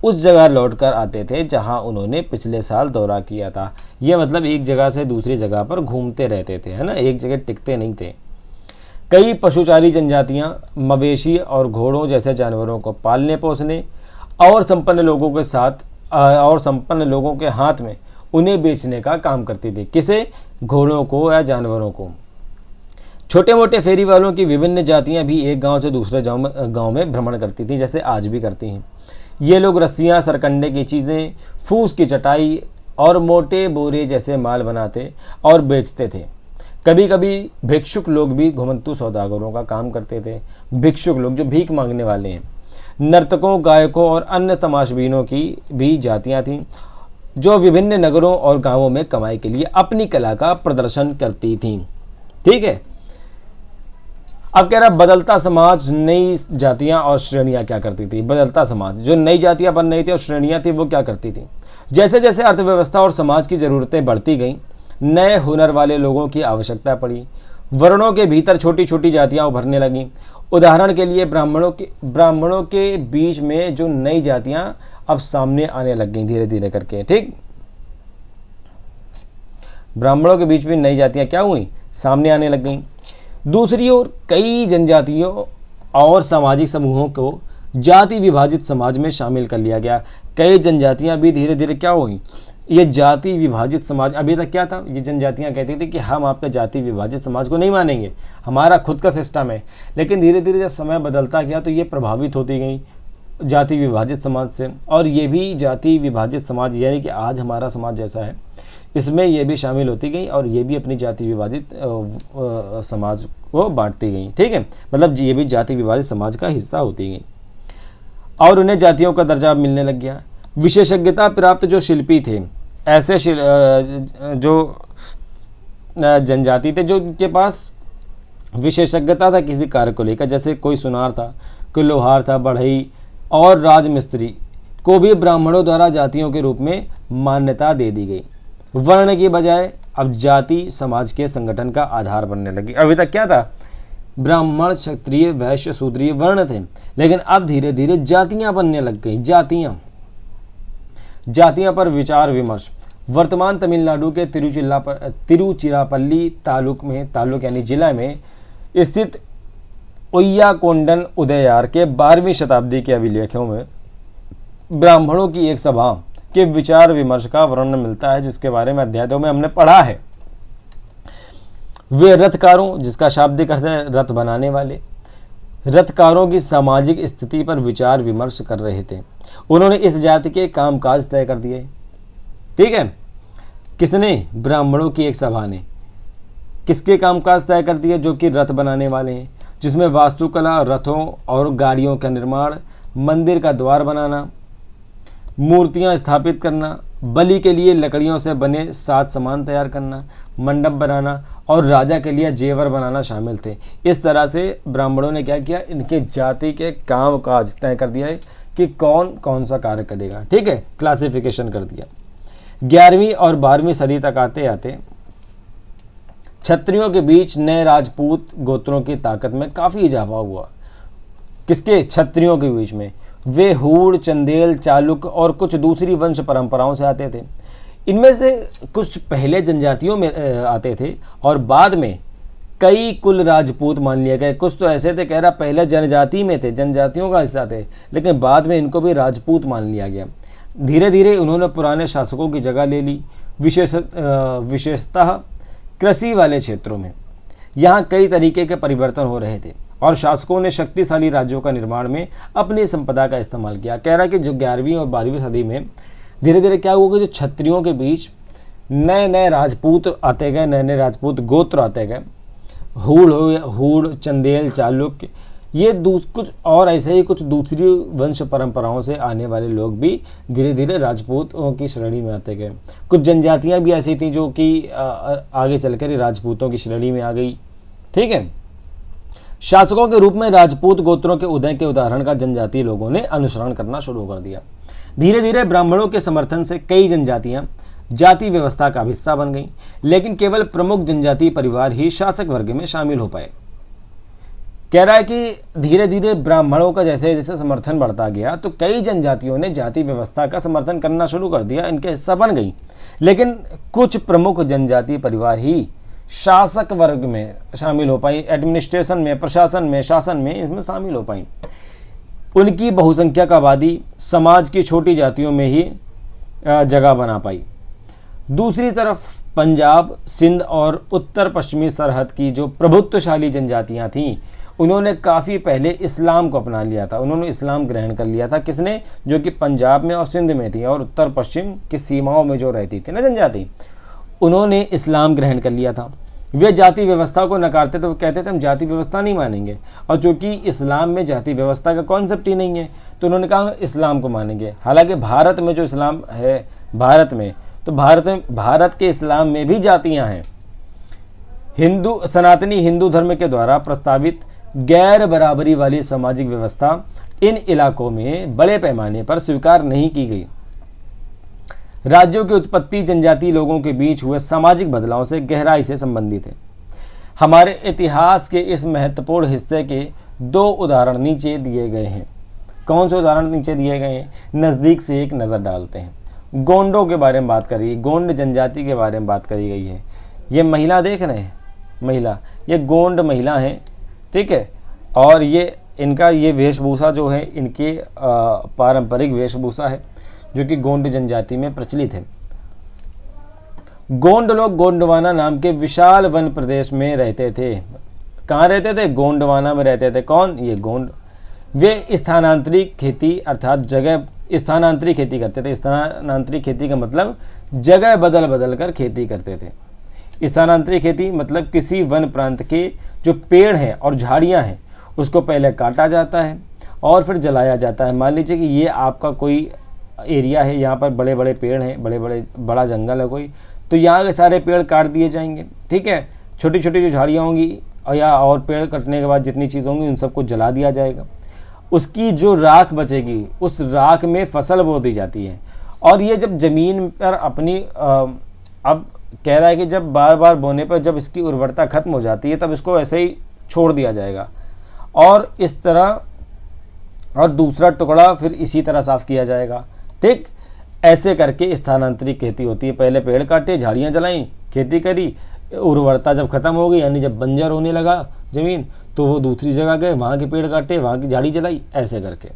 उस जगह लौटकर आते थे जहां उन्होंने पिछले साल दौरा किया था। ये मतलब एक जगह से दूसरी जगह पर घूमते रहते थे, है ना, एक जगह टिकते नहीं थे। कई पशुचारी जनजातियां मवेशी और घोड़ों जैसे जानवरों को पालने पोसने और संपन्न लोगों के हाथ में उन्हें बेचने का काम करती थी। किसे? घोड़ों को या जानवरों को। छोटे मोटे फेरी वालों की विभिन्न जातियां भी एक गांव से दूसरे गांव में भ्रमण करती थी, जैसे आज भी करती हैं। ये लोग रस्सियां, सरकंडे की चीज़ें, फूस की चटाई और मोटे बोरे जैसे माल बनाते और बेचते थे। कभी कभी भिक्षुक लोग भी घुमंतू सौदागरों का काम करते थे। भिक्षुक लोग जो भीख मांगने वाले हैं। नर्तकों, गायकों और अन्य तमाशबीनों की भी जातियां थीं जो विभिन्न नगरों और गांवों में कमाई के लिए अपनी कला का प्रदर्शन करती थीं। ठीक है, अब कह रहा बदलता समाज, नई जातियां और श्रेणियां क्या करती थी। बदलता समाज, जो नई जातियां बन रही थी और श्रेणियां थी, वो क्या करती थी। जैसे जैसे अर्थव्यवस्था और समाज की ज़रूरतें बढ़ती गईं, नए हुनर वाले लोगों की आवश्यकता पड़ी। वर्णों के भीतर छोटी छोटी जातियां उभरने लगीं। उदाहरण के लिए ब्राह्मणों के बीच में जो नई जातियां अब सामने आने लग गई धीरे धीरे करके। ठीक, ब्राह्मणों के बीच में नई जातियां क्या हुई, सामने आने लग गईं। दूसरी ओर कई जनजातियों और सामाजिक समूहों को जाति विभाजित समाज में शामिल कर लिया गया। कई जनजातियां भी धीरे धीरे क्या हुई, ये जाति विभाजित समाज, अभी तक क्या था, ये जनजातियां कहती थी कि हम आपका जाति विभाजित समाज को नहीं मानेंगे, हमारा खुद का सिस्टम है। लेकिन धीरे धीरे जब समय बदलता गया तो ये प्रभावित होती गई जाति विभाजित समाज से, और ये भी जाति विभाजित समाज यानी कि आज हमारा समाज जैसा है इसमें ये भी शामिल होती गई, और ये भी अपनी जाति विभाजित समाज को बांटती गई। ठीक है, मतलब ये भी जाति विभाजित समाज का हिस्सा होती गई और उन्हें जातियों का दर्जा मिलने लग गया। विशेषज्ञता प्राप्त जो शिल्पी थे, ऐसे जो जनजाति थे जो उनके पास विशेषज्ञता था किसी कार्य को लेकर, जैसे कोई सुनार था, कोई लोहार था, बढ़ई और राजमिस्त्री को भी ब्राह्मणों द्वारा जातियों के रूप में मान्यता दे दी गई। वर्ण की बजाय अब जाति समाज के संगठन का आधार बनने लगी। अभी तक क्या था, ब्राह्मण, क्षत्रिय, वैश्य, शूद्रीय वर्ण थे, लेकिन अब धीरे धीरे जातियां बनने लग गई। जातियां पर विचार विमर्श। वर्तमान तमिलनाडु के तिरुचिरापल्ली तालुक यानी जिला में स्थित उय्याकोंडन उदययार के 12वीं शताब्दी के अभिलेखों में ब्राह्मणों की एक सभा के विचार विमर्श का वर्णन मिलता है, जिसके बारे में अध्याय 2 में हमने पढ़ा है। वे रथकारों, जिसका शाब्दिक अर्थ है रथ बनाने वाले, रथकारों की सामाजिक स्थिति पर विचार विमर्श कर रहे थे। उन्होंने इस जाति के कामकाज तय कर दिए। ठीक है, किसने? ब्राह्मणों की एक सभा ने किसके कामकाज तय कर दिए? जो कि रथ बनाने वाले हैं, जिसमें वास्तुकला, रथों और गाड़ियों का निर्माण, मंदिर का द्वार बनाना, मूर्तियां स्थापित करना, बलि के लिए लकड़ियों से बने साज सामान तैयार करना, मंडप बनाना और राजा के लिए जेवर बनाना शामिल थे। इस तरह से ब्राह्मणों ने क्या किया, इनके जाति के काम काज तय कर दिया है कि कौन कौन सा कार्य करेगा। ठीक है, क्लासिफिकेशन कर दिया। 11वीं और 12वीं सदी तक आते आते क्षत्रियों के बीच नए राजपूत गोत्रों की ताकत में काफ़ी इजाफा हुआ। किसके? क्षत्रियों के बीच में। वे हूड़, चंदेल, चालुक्य और कुछ दूसरी वंश परंपराओं से आते थे। इनमें से कुछ पहले जनजातियों में आते थे और बाद में कई कुल राजपूत मान लिए गए। कुछ तो ऐसे थे, कह रहा पहले जनजाति में थे, जनजातियों का हिस्सा थे, लेकिन बाद में इनको भी राजपूत मान लिया गया। धीरे धीरे उन्होंने पुराने शासकों की जगह ले ली, विशेषतः कृषि वाले क्षेत्रों में। यहाँ कई तरीके के परिवर्तन हो रहे थे और शासकों ने शक्तिशाली राज्यों का निर्माण में अपनी संपदा का इस्तेमाल किया। कह रहा है कि जो 11वीं और 12वीं सदी में धीरे धीरे क्या हुआ कि जो क्षत्रियों के बीच नए नए राजपूत आते गए, नए नए राजपूत गोत्र आते गए, हूड़, चंदेल, चालुक्य, ये कुछ और ऐसे ही कुछ दूसरी वंश परंपराओं से आने वाले लोग भी धीरे धीरे राजपूतों की श्रेणी में आते गए। कुछ जनजातियां भी ऐसी थी जो कि आगे चलकर राजपूतों की श्रेणी में आ गई। ठीक है, शासकों के रूप में राजपूत गोत्रों के उदय के उदाहरण का जनजातीय लोगों ने अनुसरण करना शुरू कर दिया। धीरे धीरे ब्राह्मणों के समर्थन से कई जनजातियां जाति व्यवस्था का हिस्सा बन गईं, लेकिन केवल प्रमुख जनजातीय परिवार ही शासक वर्ग में शामिल हो पाए। कह रहा है कि धीरे धीरे ब्राह्मणों का जैसे जैसे समर्थन बढ़ता गया तो कई जनजातियों ने जाति व्यवस्था का समर्थन करना शुरू कर दिया, इनके हिस्सा बन गई, लेकिन कुछ प्रमुख जनजातीय परिवार ही शासक वर्ग में शामिल हो पाई, एडमिनिस्ट्रेशन में, प्रशासन में, शासन में इसमें शामिल हो पाई। उनकी बहुसंख्यक आबादी समाज की छोटी जातियों में ही जगह बना पाई। दूसरी तरफ पंजाब, सिंध और उत्तर पश्चिमी सरहद की जो प्रभुत्वशाली जनजातियां थीं, उन्होंने काफ़ी पहले इस्लाम को अपना लिया था। उन्होंने इस्लाम ग्रहण कर लिया था। किसने? जो कि पंजाब में और सिंध में थी और उत्तर पश्चिम की सीमाओं में जो रहती थी ना जनजाति, उन्होंने इस्लाम ग्रहण कर लिया था। वे जाति व्यवस्था को नकारते थे, वो कहते थे हम जाति व्यवस्था नहीं मानेंगे, और चूँकि इस्लाम में जाति व्यवस्था का कॉन्सेप्ट ही नहीं है तो उन्होंने कहा इस्लाम को मानेंगे। हालांकि भारत में जो इस्लाम है, भारत के इस्लाम में भी जातियाँ हैं। सनातनी हिंदू धर्म के द्वारा प्रस्तावित गैर बराबरी वाली सामाजिक व्यवस्था इन इलाकों में बड़े पैमाने पर स्वीकार नहीं की गई। राज्यों की उत्पत्ति जनजातीय लोगों के बीच हुए सामाजिक बदलाव से गहराई से संबंधित है। हमारे इतिहास के इस महत्वपूर्ण हिस्से के 2 उदाहरण नीचे दिए गए हैं। कौन से उदाहरण नीचे दिए गए हैं? नज़दीक से एक नज़र डालते हैं। गोंडों के बारे में बात करी, गोंड जनजाति के बारे में बात करी गई है। ये महिला देख रहे हैं, महिला, ये गोंड महिला हैं। ठीक है, और ये इनका ये वेशभूषा जो है इनके पारंपरिक वेशभूषा है जो कि गोंड जनजाति में प्रचलित है। गोंड लोग गोंडवाना नाम के विशाल वन प्रदेश में रहते थे। कहाँ रहते थे? गोंडवाना में रहते थे। कौन? ये गोंड। वे स्थानांतरित खेती अर्थात जगह स्थानांतरित खेती करते थे। स्थानांतरित खेती का मतलब जगह बदल बदल कर खेती करते थे। स्थानांतरित खेती मतलब किसी वन प्रांत के जो पेड़ हैं और झाड़ियाँ हैं उसको पहले काटा जाता है और फिर जलाया जाता है। मान लीजिए कि ये आपका कोई एरिया है, यहाँ पर बड़े बड़े पेड़ हैं, बड़ा जंगल है कोई, तो यहाँ के सारे पेड़ काट दिए जाएंगे। ठीक है, छोटी छोटी जो झाड़ियाँ होंगी और पेड़ कटने के बाद जितनी चीज़ होंगी उन सबको जला दिया जाएगा। उसकी जो राख बचेगी उस राख में फसल बो दी जाती है। और ये जब ज़मीन पर अपनी अब कह रहा है कि जब बार बार बोने पर जब इसकी उर्वरता खत्म हो जाती है तब इसको ऐसे ही छोड़ दिया जाएगा और इस तरह, और दूसरा टुकड़ा फिर इसी तरह साफ किया जाएगा। ठीक, ऐसे करके स्थानांतरित खेती होती है। पहले पेड़ काटे, झाड़ियाँ जलाई, खेती करी, उर्वरता जब खत्म हो गई यानी जब बंजर होने लगा ज़मीन तो वो दूसरी जगह गए, वहाँ के पेड़ काटे, वहाँ की झाड़ी जलाई, ऐसे करके।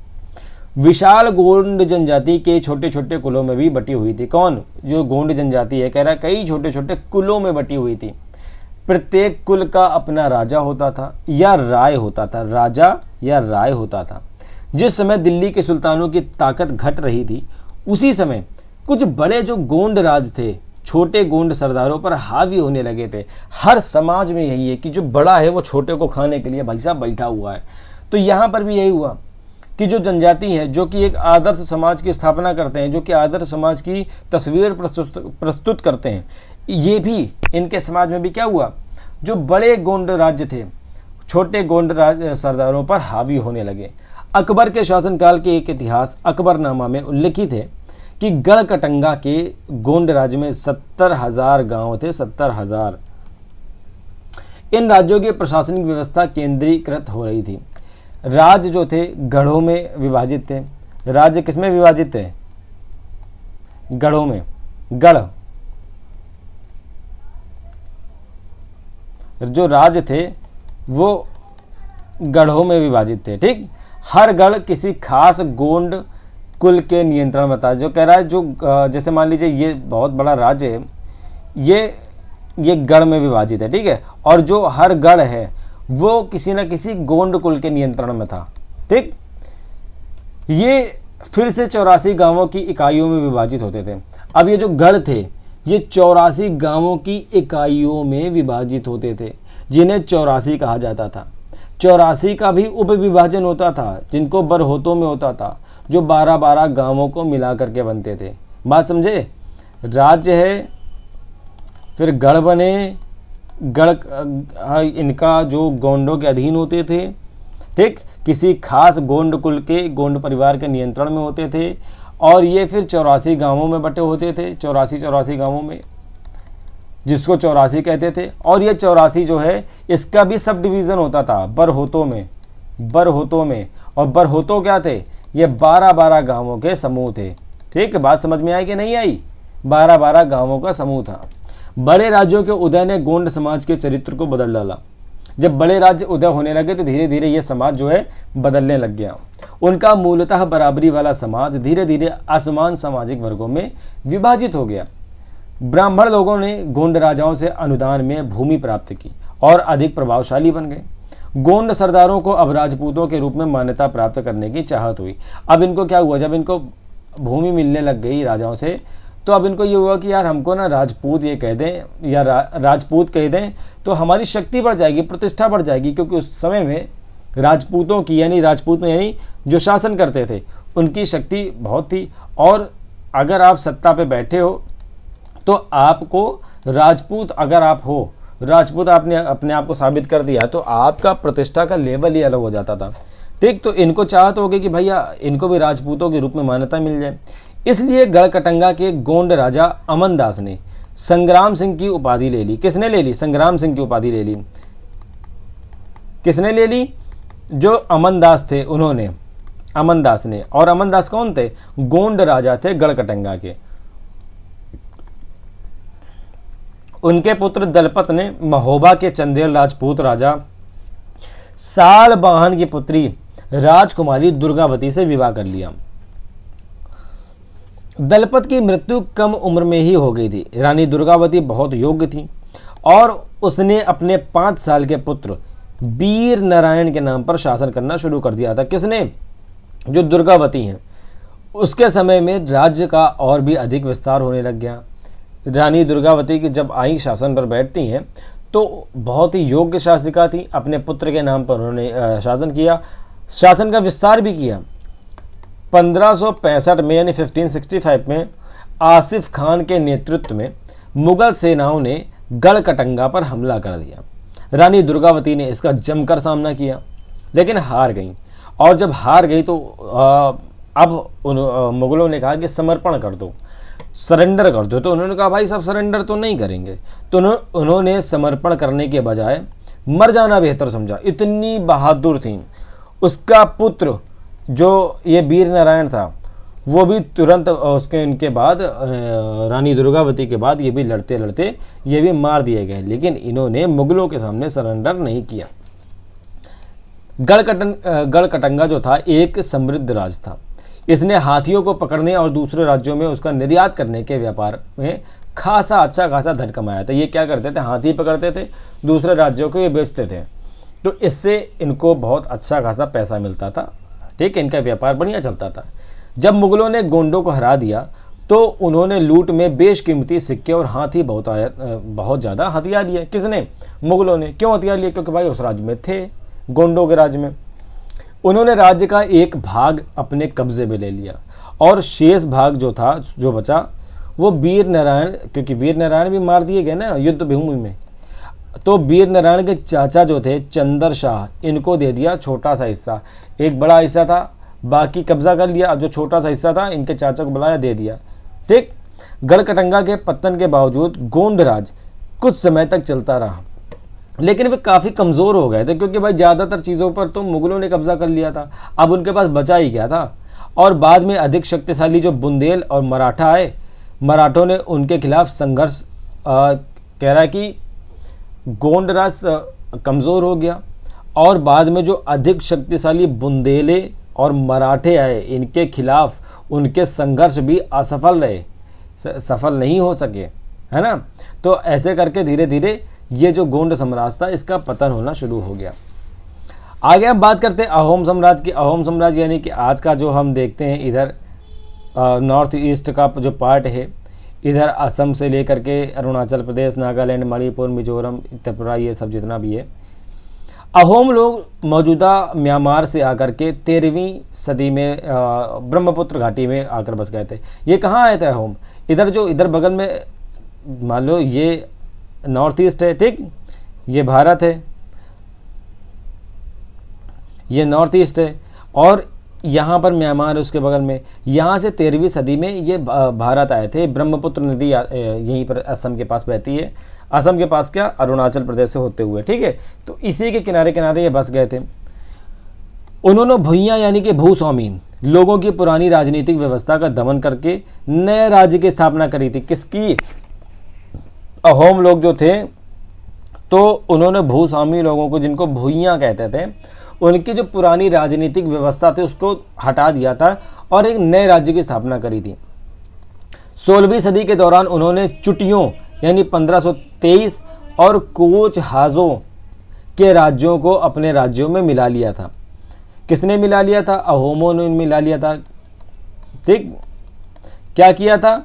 विशाल गोंड जनजाति के छोटे छोटे कुलों में भी बटी हुई थी। कौन? जो गोंड जनजाति है, कह रहा है कई छोटे छोटे कुलों में बटी हुई थी। प्रत्येक कुल का अपना राजा होता था या राय होता था। राजा या राय होता था। जिस समय दिल्ली के सुल्तानों की ताकत घट रही थी उसी समय कुछ बड़े जो गोंड राज थे छोटे गोंड सरदारों पर हावी होने लगे थे। हर समाज में यही है कि जो बड़ा है वो छोटे को खाने के लिए भाई साहब बैठा हुआ है। तो यहाँ पर भी यही हुआ कि जो जनजाति है जो कि एक आदर्श समाज की स्थापना करते हैं, जो कि आदर्श समाज की तस्वीर प्रस्तुत करते हैं, ये भी इनके समाज में भी क्या हुआ, जो बड़े गोंड राज्य थे छोटे गोंड सरदारों पर हावी होने लगे। अकबर के शासनकाल के एक इतिहास अकबरनामा में उल्लिखित है कि गढ़कटंगा के गोंड राज्य में 70,000 गांव थे। 70,000। इन राज्यों की प्रशासनिक व्यवस्था केंद्रीकृत हो रही थी। राज्य जो थे गढ़ों में विभाजित थे। राज्य किसमें विभाजित थे? गढ़ों में। गढ़ जो राज्य थे वो गढ़ों में विभाजित थे। ठीक, हर गढ़ किसी खास गोंड कुल के नियंत्रण में था। जो कह रहा है जो जैसे मान लीजिए ये बहुत बड़ा राज्य है, ये गढ़ में विभाजित है। ठीक है, और जो हर गढ़ है वो किसी न किसी गोंड कुल के नियंत्रण में था। ठीक, ये फिर से 84 गांवों की इकाइयों में विभाजित होते थे। अब ये जो गढ़ थे ये 84 गांवों की इकाइयों में विभाजित होते थे जिन्हें 84 कहा जाता था। 84 का भी उप विभाजन होता था जिनको बरहोतों में होता था, जो 12-12 गांवों को मिला करके बनते थे। बात समझे? राज्य है, फिर गढ़ बने, गढ़ इनका जो गोंडों के अधीन होते थे। ठीक, किसी खास गोंड कुल के गोंड परिवार के नियंत्रण में होते थे और ये फिर 84 गांवों में बटे होते थे। 84 गांवों में, जिसको 84 कहते थे। और ये 84 जो है इसका भी सब डिवीज़न होता था बरहोतों में। और बरहोतों क्या थे? ये 12-12 गांवों के समूह थे। ठीक, बात समझ में आई कि नहीं आई? 12-12 गांवों का समूह था। बड़े राज्यों के उदय ने गोंड समाज के चरित्र को बदल डाला। जब बड़े राज्य उदय होने लगे तो धीरे धीरे ये समाज जो है बदलने लग गया। उनका मूलतः बराबरी वाला समाज धीरे धीरे असमान सामाजिक वर्गों में विभाजित हो गया। ब्राह्मण लोगों ने गोंड राजाओं से अनुदान में भूमि प्राप्त की और अधिक प्रभावशाली बन गए। गोंड सरदारों को अब राजपूतों के रूप में मान्यता प्राप्त करने की चाहत हुई। अब इनको क्या हुआ, जब इनको भूमि मिलने लग गई राजाओं से, तो अब इनको ये हुआ कि यार हमको ना राजपूत ये कह दें या राजपूत कह दें तो हमारी शक्ति बढ़ जाएगी, प्रतिष्ठा बढ़ जाएगी। क्योंकि उस समय में राजपूतों की यानी जो शासन करते थे उनकी शक्ति बहुत थी। और अगर आप सत्ता पे बैठे हो तो आपको राजपूत, अगर आप हो राजपूत, आपने अपने आप को साबित कर दिया तो आपका प्रतिष्ठा का लेवल ही अलग हो जाता था। ठीक, तो इनको चाहत हो गई कि भैया इनको भी राजपूतों के रूप में मान्यता मिल जाए। इसलिए गढ़कटंगा के गोंड राजा अमनदास ने संग्राम सिंह की उपाधि ले ली। किसने ले ली? संग्राम सिंह की उपाधि ले ली। किसने ले ली? जो अमनदास थे उन्होंने, अमनदास ने। और अमनदास कौन थे? गोंड राजा थे गढ़कटंगा के। उनके पुत्र दलपत ने महोबा के चंदेल राजपूत राजा सालबाहन की पुत्री राजकुमारी दुर्गावती से विवाह कर लिया। दलपत की मृत्यु कम उम्र में ही हो गई थी। रानी दुर्गावती बहुत योग्य थी और उसने अपने 5 साल के पुत्र वीर नारायण के नाम पर शासन करना शुरू कर दिया था। किसने? जो दुर्गावती हैं। उसके समय में राज्य का और भी अधिक विस्तार होने लग गया। रानी दुर्गावती की जब आई शासन पर बैठती हैं तो बहुत ही योग्य शासिका थी। अपने पुत्र के नाम पर उन्होंने शासन किया, शासन का विस्तार भी किया। 1565 में यानी 1565 में आसिफ खान के नेतृत्व में मुगल सेनाओं ने गढ़कटंगा पर हमला कर दिया। रानी दुर्गावती ने इसका जमकर सामना किया लेकिन हार गई। और जब हार गई तो अब मुगलों ने कहा कि समर्पण कर दो, सरेंडर कर दो। तो उन्होंने कहा भाई साहब सरेंडर तो नहीं करेंगे। तो उन्होंने समर्पण करने के बजाय मर जाना बेहतर समझा। इतनी बहादुर थी। उसका पुत्र जो ये वीर नारायण था वो भी तुरंत उसके इनके बाद रानी दुर्गावती के बाद ये भी लड़ते लड़ते ये भी मार दिए गए। लेकिन इन्होंने मुगलों के सामने सरेंडर नहीं किया। गढ़कटंगा जो था एक समृद्ध राज था। इसने हाथियों को पकड़ने और दूसरे राज्यों में उसका निर्यात करने के व्यापार में अच्छा खासा धन कमाया था। ये क्या करते थे? हाथी पकड़ते थे, दूसरे राज्यों को ये बेचते थे। तो इससे इनको बहुत अच्छा खासा पैसा मिलता था। ठीक है, इनका व्यापार बढ़िया चलता था। जब मुगलों ने गोंडों को हरा दिया तो उन्होंने लूट में बेशकीमती सिक्के और हाथी बहुत ज़्यादा हथियार लिए। किसने? मुगलों ने। क्यों हथियार लिए? क्योंकि भाई उस राज्य में थे, गोंडों के राज्य में। उन्होंने राज्य का एक भाग अपने कब्जे में ले लिया और शेष भाग जो था, जो बचा, वो वीर नारायण, क्योंकि वीर नारायण भी मार दिए गए ना युद्ध भूमि में, तो वीर नारायण के चाचा जो थे चंदर शाह, इनको दे दिया छोटा सा हिस्सा। एक बड़ा हिस्सा था, बाकी कब्जा कर लिया। अब जो छोटा सा हिस्सा था इनके चाचा को बुलाया, दे दिया। ठीक। गढ़कटंगा के पतन के बावजूद गोंड राज कुछ समय तक चलता रहा, लेकिन वे काफ़ी कमज़ोर हो गए थे क्योंकि भाई ज़्यादातर चीज़ों पर तो मुगलों ने कब्जा कर लिया था। अब उनके पास बचा ही क्या था। और बाद में अधिक शक्तिशाली जो बुंदेल और मराठा आए, मराठों ने उनके खिलाफ संघर्ष कह रहा है कि गोंड राज कमज़ोर हो गया। और बाद में जो अधिक शक्तिशाली बुंदेले और मराठे आए, इनके खिलाफ उनके संघर्ष भी असफल रहे, सफल नहीं हो सके, है ना। तो ऐसे करके धीरे धीरे ये जो गोंड साम्राज्य था इसका पतन होना शुरू हो गया। आगे हम बात करते हैं अहोम साम्राज्य की। अहोम साम्राज्य यानी कि आज का जो हम देखते हैं इधर नॉर्थ ईस्ट का जो पार्ट है, इधर असम से लेकर के अरुणाचल प्रदेश, नागालैंड, मणिपुर, मिजोरम, त्रिपुरा, ये सब जितना भी है। अहोम लोग मौजूदा म्यांमार से आकर के 13वीं सदी में ब्रह्मपुत्र घाटी में आकर बस गए थे। ये कहाँ आए थे अहोम? इधर जो इधर बगल में मान लो ये नॉर्थ ईस्ट है, ठीक, ये भारत है, ये नॉर्थ ईस्ट है, और यहाँ पर म्यांमार है उसके बगल में। यहाँ से 13वीं सदी में ये भारत आए थे। ब्रह्मपुत्र नदी यहीं पर असम के पास बहती है। असम के पास क्या? अरुणाचल प्रदेश से होते हुए, ठीक है। तो इसी के किनारे किनारे ये बस गए थे। उन्होंने भुइयाँ यानी कि भूस्वामी लोगों की पुरानी राजनीतिक व्यवस्था का दमन करके नए राज्य की स्थापना करी थी। किसकी? अहोम लोग जो थे, तो उन्होंने भूस्वामी लोगों को, जिनको भुइयाँ कहते थे, उनकी जो पुरानी राजनीतिक व्यवस्था थी उसको हटा दिया था और एक नए राज्य की स्थापना करी थी। 16वीं सदी के दौरान उन्होंने चुटियों यानी 1523 और कोच हाजों के राज्यों को अपने राज्यों में मिला लिया था। किसने मिला लिया था? अहोमों ने मिला लिया था। ठीक। क्या किया था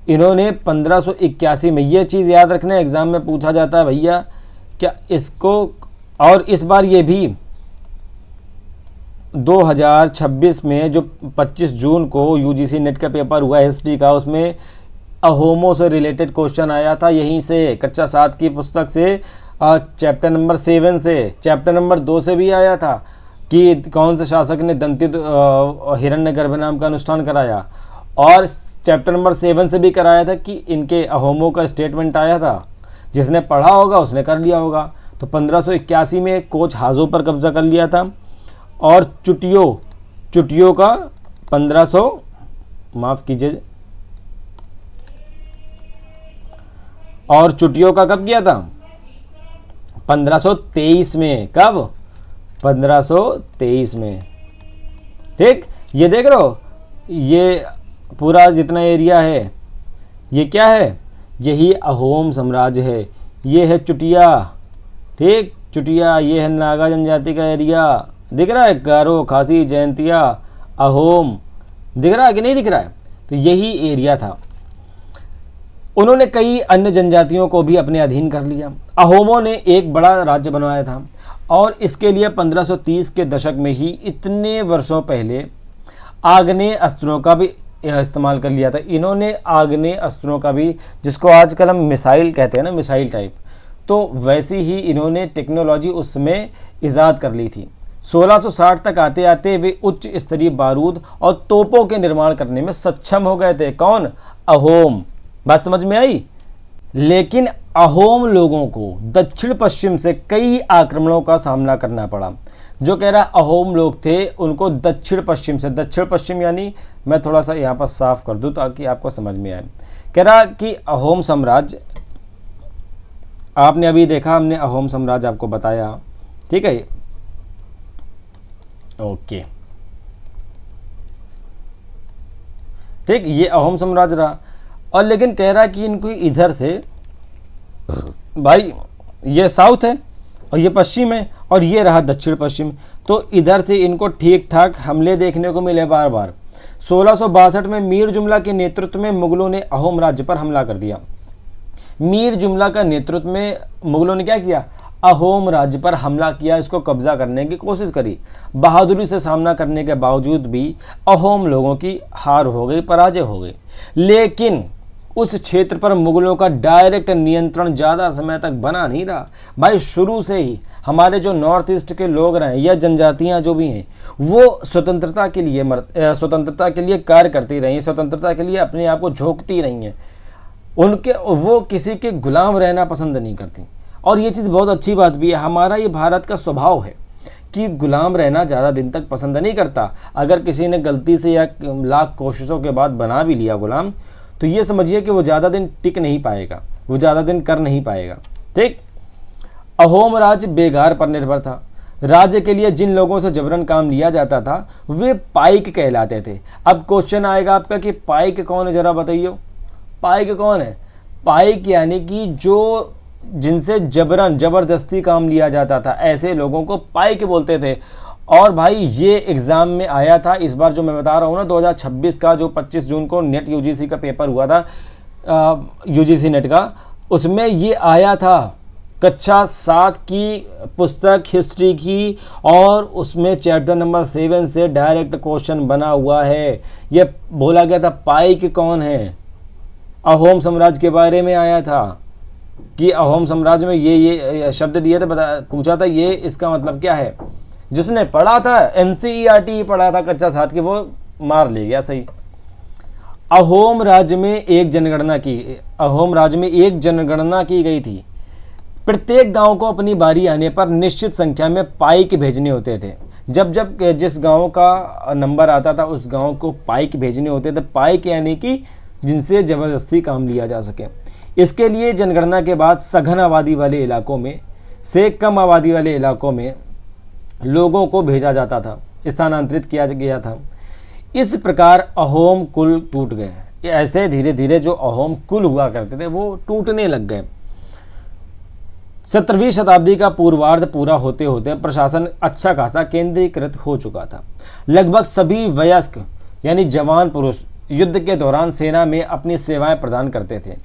इन्होंने? 1581 में, ये चीज़ याद रखना, एग्जाम में पूछा जाता है भैया क्या इसको। और इस बार ये भी 2026 में जो 25 जून को यूजीसी नेट का पेपर हुआ हिस्ट्री का, उसमें अहोमों से रिलेटेड क्वेश्चन आया था यहीं से, कक्षा 7 की पुस्तक से, चैप्टर नंबर 7 से। चैप्टर नंबर 2 से भी आया था कि कौन से शासक ने दंतित हिरण्यगर्भ नाम का अनुष्ठान कराया, और चैप्टर नंबर 7 से भी कराया था कि इनके अहोमों का स्टेटमेंट आया था। जिसने पढ़ा होगा उसने कर लिया होगा। तो 1581 में कोच हाजों पर कब्जा कर लिया था, और चुटियों का 1500 माफ़ कीजिए, और चुटियों का कब किया था? 1523 में। कब? 1523 में। ठीक। ये देख रहे हो, ये पूरा जितना एरिया है ये क्या है, यही अहोम साम्राज्य है। ये है चुटिया, ठीक, चुटिया। ये है नागा जनजाति का एरिया, दिख रहा है, गारो, खासी, जयंतिया, अहोम, दिख रहा है कि नहीं दिख रहा है। तो यही एरिया था। उन्होंने कई अन्य जनजातियों को भी अपने अधीन कर लिया। अहोमों ने एक बड़ा राज्य बनवाया था और इसके लिए 1530 के दशक में ही, इतने वर्षों पहले, आग्नेय अस्त्रों का भी इस्तेमाल कर लिया था। इन्होंने आग्नेय अस्त्रों का भी, जिसको आजकल हम मिसाइल कहते हैं ना, मिसाइल टाइप, तो वैसी ही इन्होंने टेक्नोलॉजी उसमें ईजाद कर ली थी। 1660 तक आते आते वे उच्च स्तरीय बारूद और तोपों के निर्माण करने में सक्षम हो गए थे। कौन? अहोम। बात समझ में आई? लेकिन अहोम लोगों को दक्षिण पश्चिम से कई आक्रमणों का सामना करना पड़ा। जो कह रहा अहोम लोग थे उनको दक्षिण पश्चिम से, दक्षिण पश्चिम यानी, मैं थोड़ा सा यहाँ पर साफ कर दूँ ताकि आपको समझ में आए। कह रहा कि अहोम साम्राज्य, आपने अभी देखा, हमने अहोम साम्राज्य आपको बताया, ठीक है, ओके, ठीक, ये अहोम साम्राज्य रहा। और लेकिन कह रहा कि इनको इधर से, भाई ये साउथ है और ये पश्चिम है और ये रहा दक्षिण पश्चिम, तो इधर से इनको ठीक ठाक हमले देखने को मिले बार बार। 1662 में मीर जुमला के नेतृत्व में मुगलों ने अहोम राज्य पर हमला कर दिया। मीर जुमला का नेतृत्व में मुगलों ने क्या किया? अहोम राज्य पर हमला किया, इसको कब्जा करने की कोशिश करी। बहादुरी से सामना करने के बावजूद भी अहोम लोगों की हार हो गई, पराजय हो गई। लेकिन उस क्षेत्र पर मुगलों का डायरेक्ट नियंत्रण ज़्यादा समय तक बना नहीं रहा। भाई शुरू से ही हमारे जो नॉर्थ ईस्ट के लोग रहे या जनजातियां जो भी हैं, वो स्वतंत्रता के लिए कार्य करती रही, स्वतंत्रता के लिए अपने आप को झोंकती रही हैं। वो किसी के गुलाम रहना पसंद नहीं करती। और ये चीज़ बहुत अच्छी बात भी है, हमारा ये भारत का स्वभाव है कि गुलाम रहना ज़्यादा दिन तक पसंद नहीं करता। अगर किसी ने गलती से या लाख कोशिशों के बाद बना भी लिया गुलाम, तो ये समझिए कि वो ज़्यादा दिन टिक नहीं पाएगा, वो ज़्यादा दिन कर नहीं पाएगा, ठीक। अहोम राज्य बेगार पर निर्भर था। राज्य के लिए जिन लोगों से जबरन काम लिया जाता था वे पाइक कहलाते थे। अब क्वेश्चन आएगा आपका कि पाइक कौन है, जरा बताइए, पाइक कौन है? पाइक यानी कि जो जिनसे जबरदस्ती काम लिया जाता था, ऐसे लोगों को पाइक बोलते थे। और भाई ये एग्ज़ाम में आया था इस बार, जो मैं बता रहा हूँ ना, 2026 का जो 25 जून को नेट यूजीसी का पेपर हुआ था, यूजीसी नेट का, उसमें ये आया था। कक्षा 7 की पुस्तक हिस्ट्री की, और उसमें चैप्टर नंबर 7 से डायरेक्ट क्वेश्चन बना हुआ है। ये बोला गया था पाइक कौन है, अहोम साम्राज्य के बारे में आया था कि अहोम साम्राज्य में ये शब्द दिए थे, पूछा था ये इसका मतलब क्या है। जिसने पढ़ा था NCERT पढ़ा था कक्षा 7 की, वो मार ले गया सही। अहोम राज्य में एक जनगणना की गई थी। प्रत्येक गांव को अपनी बारी आने पर निश्चित संख्या में पाइक भेजने होते थे। जब जिस गांव का नंबर आता था उस गांव को पाइक भेजने होते थे। पाइक यानी कि जिनसे ज़बरदस्ती काम लिया जा सके। इसके लिए जनगणना के बाद सघन आबादी वाले इलाकों में से कम आबादी वाले इलाकों में लोगों को भेजा जाता था, स्थानांतरित किया गया था। इस प्रकार अहोम कुल टूट गए। ऐसे धीरे धीरे जो अहोम कुल हुआ करते थे वो टूटने लग गए। 17वीं शताब्दी का पूर्वार्ध पूरा होते होते प्रशासन अच्छा खासा केंद्रीकृत हो चुका था। लगभग सभी वयस्क यानी जवान पुरुष युद्ध के दौरान सेना में अपनी सेवाएं प्रदान करते थे।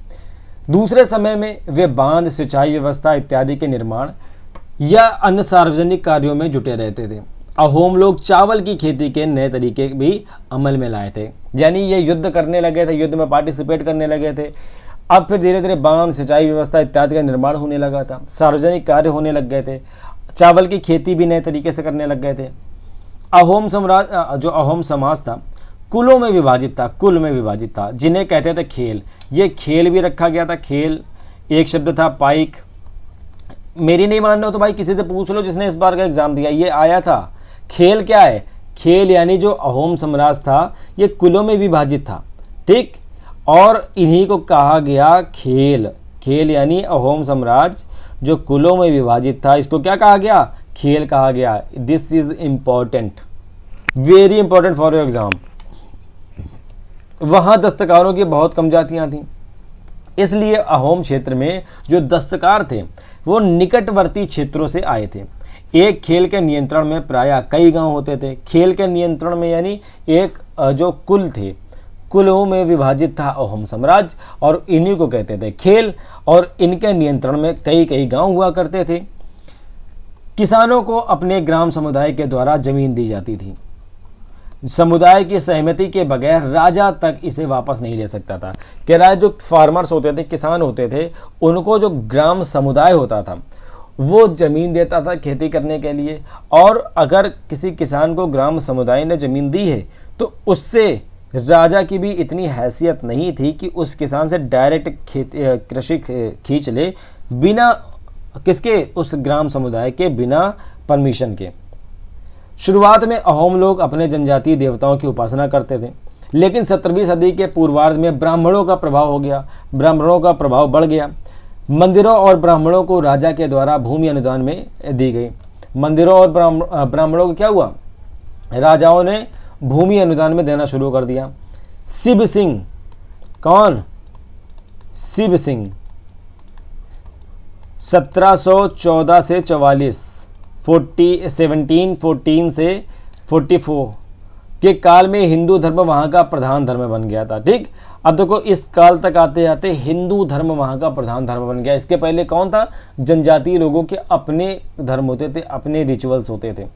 दूसरे समय में वे बांध, सिंचाई व्यवस्था इत्यादि के निर्माण या अन्य सार्वजनिक कार्यों में जुटे रहते थे। अहोम लोग चावल की खेती के नए तरीके भी अमल में लाए थे, यानी ये युद्ध करने लगे थे, युद्ध में पार्टिसिपेट करने लगे थे। अब फिर धीरे धीरे बांध, सिंचाई व्यवस्था इत्यादि का निर्माण होने लगा था, सार्वजनिक कार्य होने लग गए थे, चावल की खेती भी नए तरीके से करने लग गए थे। अहोम साम्राज्य जो अहोम समाज था कुल में विभाजित था, जिन्हें कहते थे खेल। ये खेल भी रखा गया था। खेल एक शब्द था पाइक। मेरी नहीं मान रहे हो तो भाई किसी से पूछ लो जिसने इस बार का एग्जाम दिया, ये आया था। खेल क्या है? खेल यानी जो अहोम साम्राज्य था ये कुलों में विभाजित था, ठीक, और इन्हीं को कहा गया खेल। खेल यानी अहोम साम्राज्य जो कुलों में विभाजित था, इसको क्या कहा गया? खेल कहा गया। This is important, very important for your exam. वहाँ दस्तकारों की बहुत कम जातियाँ थीं, इसलिए अहोम क्षेत्र में जो दस्तकार थे वो निकटवर्ती क्षेत्रों से आए थे। एक खेल के नियंत्रण में प्रायः कई गांव होते थे। खेल के नियंत्रण में यानी एक जो कुल थे, कुलों में विभाजित था अहोम साम्राज्य, और इन्हीं को कहते थे खेल, और इनके नियंत्रण में कई कई गांव हुआ करते थे। किसानों को अपने ग्राम समुदाय के द्वारा जमीन दी जाती थी। समुदाय की सहमति के बगैर राजा तक इसे वापस नहीं ले सकता था। कह रहा है जो फार्मर्स होते थे, किसान होते थे, उनको जो ग्राम समुदाय होता था वो जमीन देता था खेती करने के लिए, और अगर किसी किसान को ग्राम समुदाय ने जमीन दी है तो उससे राजा की भी इतनी हैसियत नहीं थी कि उस किसान से डायरेक्ट कृषि खींच ले बिना किसके, उस ग्राम समुदाय के बिना परमिशन के। शुरुआत में अहोम लोग अपने जनजातीय देवताओं की उपासना करते थे, लेकिन 17वीं सदी के पूर्वार्ध में ब्राह्मणों का प्रभाव हो गया, ब्राह्मणों का प्रभाव बढ़ गया। मंदिरों और ब्राह्मणों को राजा के द्वारा भूमि अनुदान में दी गई। मंदिरों और ब्राह्मणों को क्या हुआ, राजाओं ने भूमि अनुदान में देना शुरू कर दिया। शिव सिंह, कौन, शिव सिंह 1714 से 44, 1714 से 44 के काल में हिंदू धर्म वहाँ का प्रधान धर्म बन गया था। ठीक, अब देखो इस काल तक आते आते हिंदू धर्म वहाँ का प्रधान धर्म बन गया। इसके पहले कौन था, जनजातीय लोगों के अपने धर्म होते थे, अपने रिचुअल्स होते थे।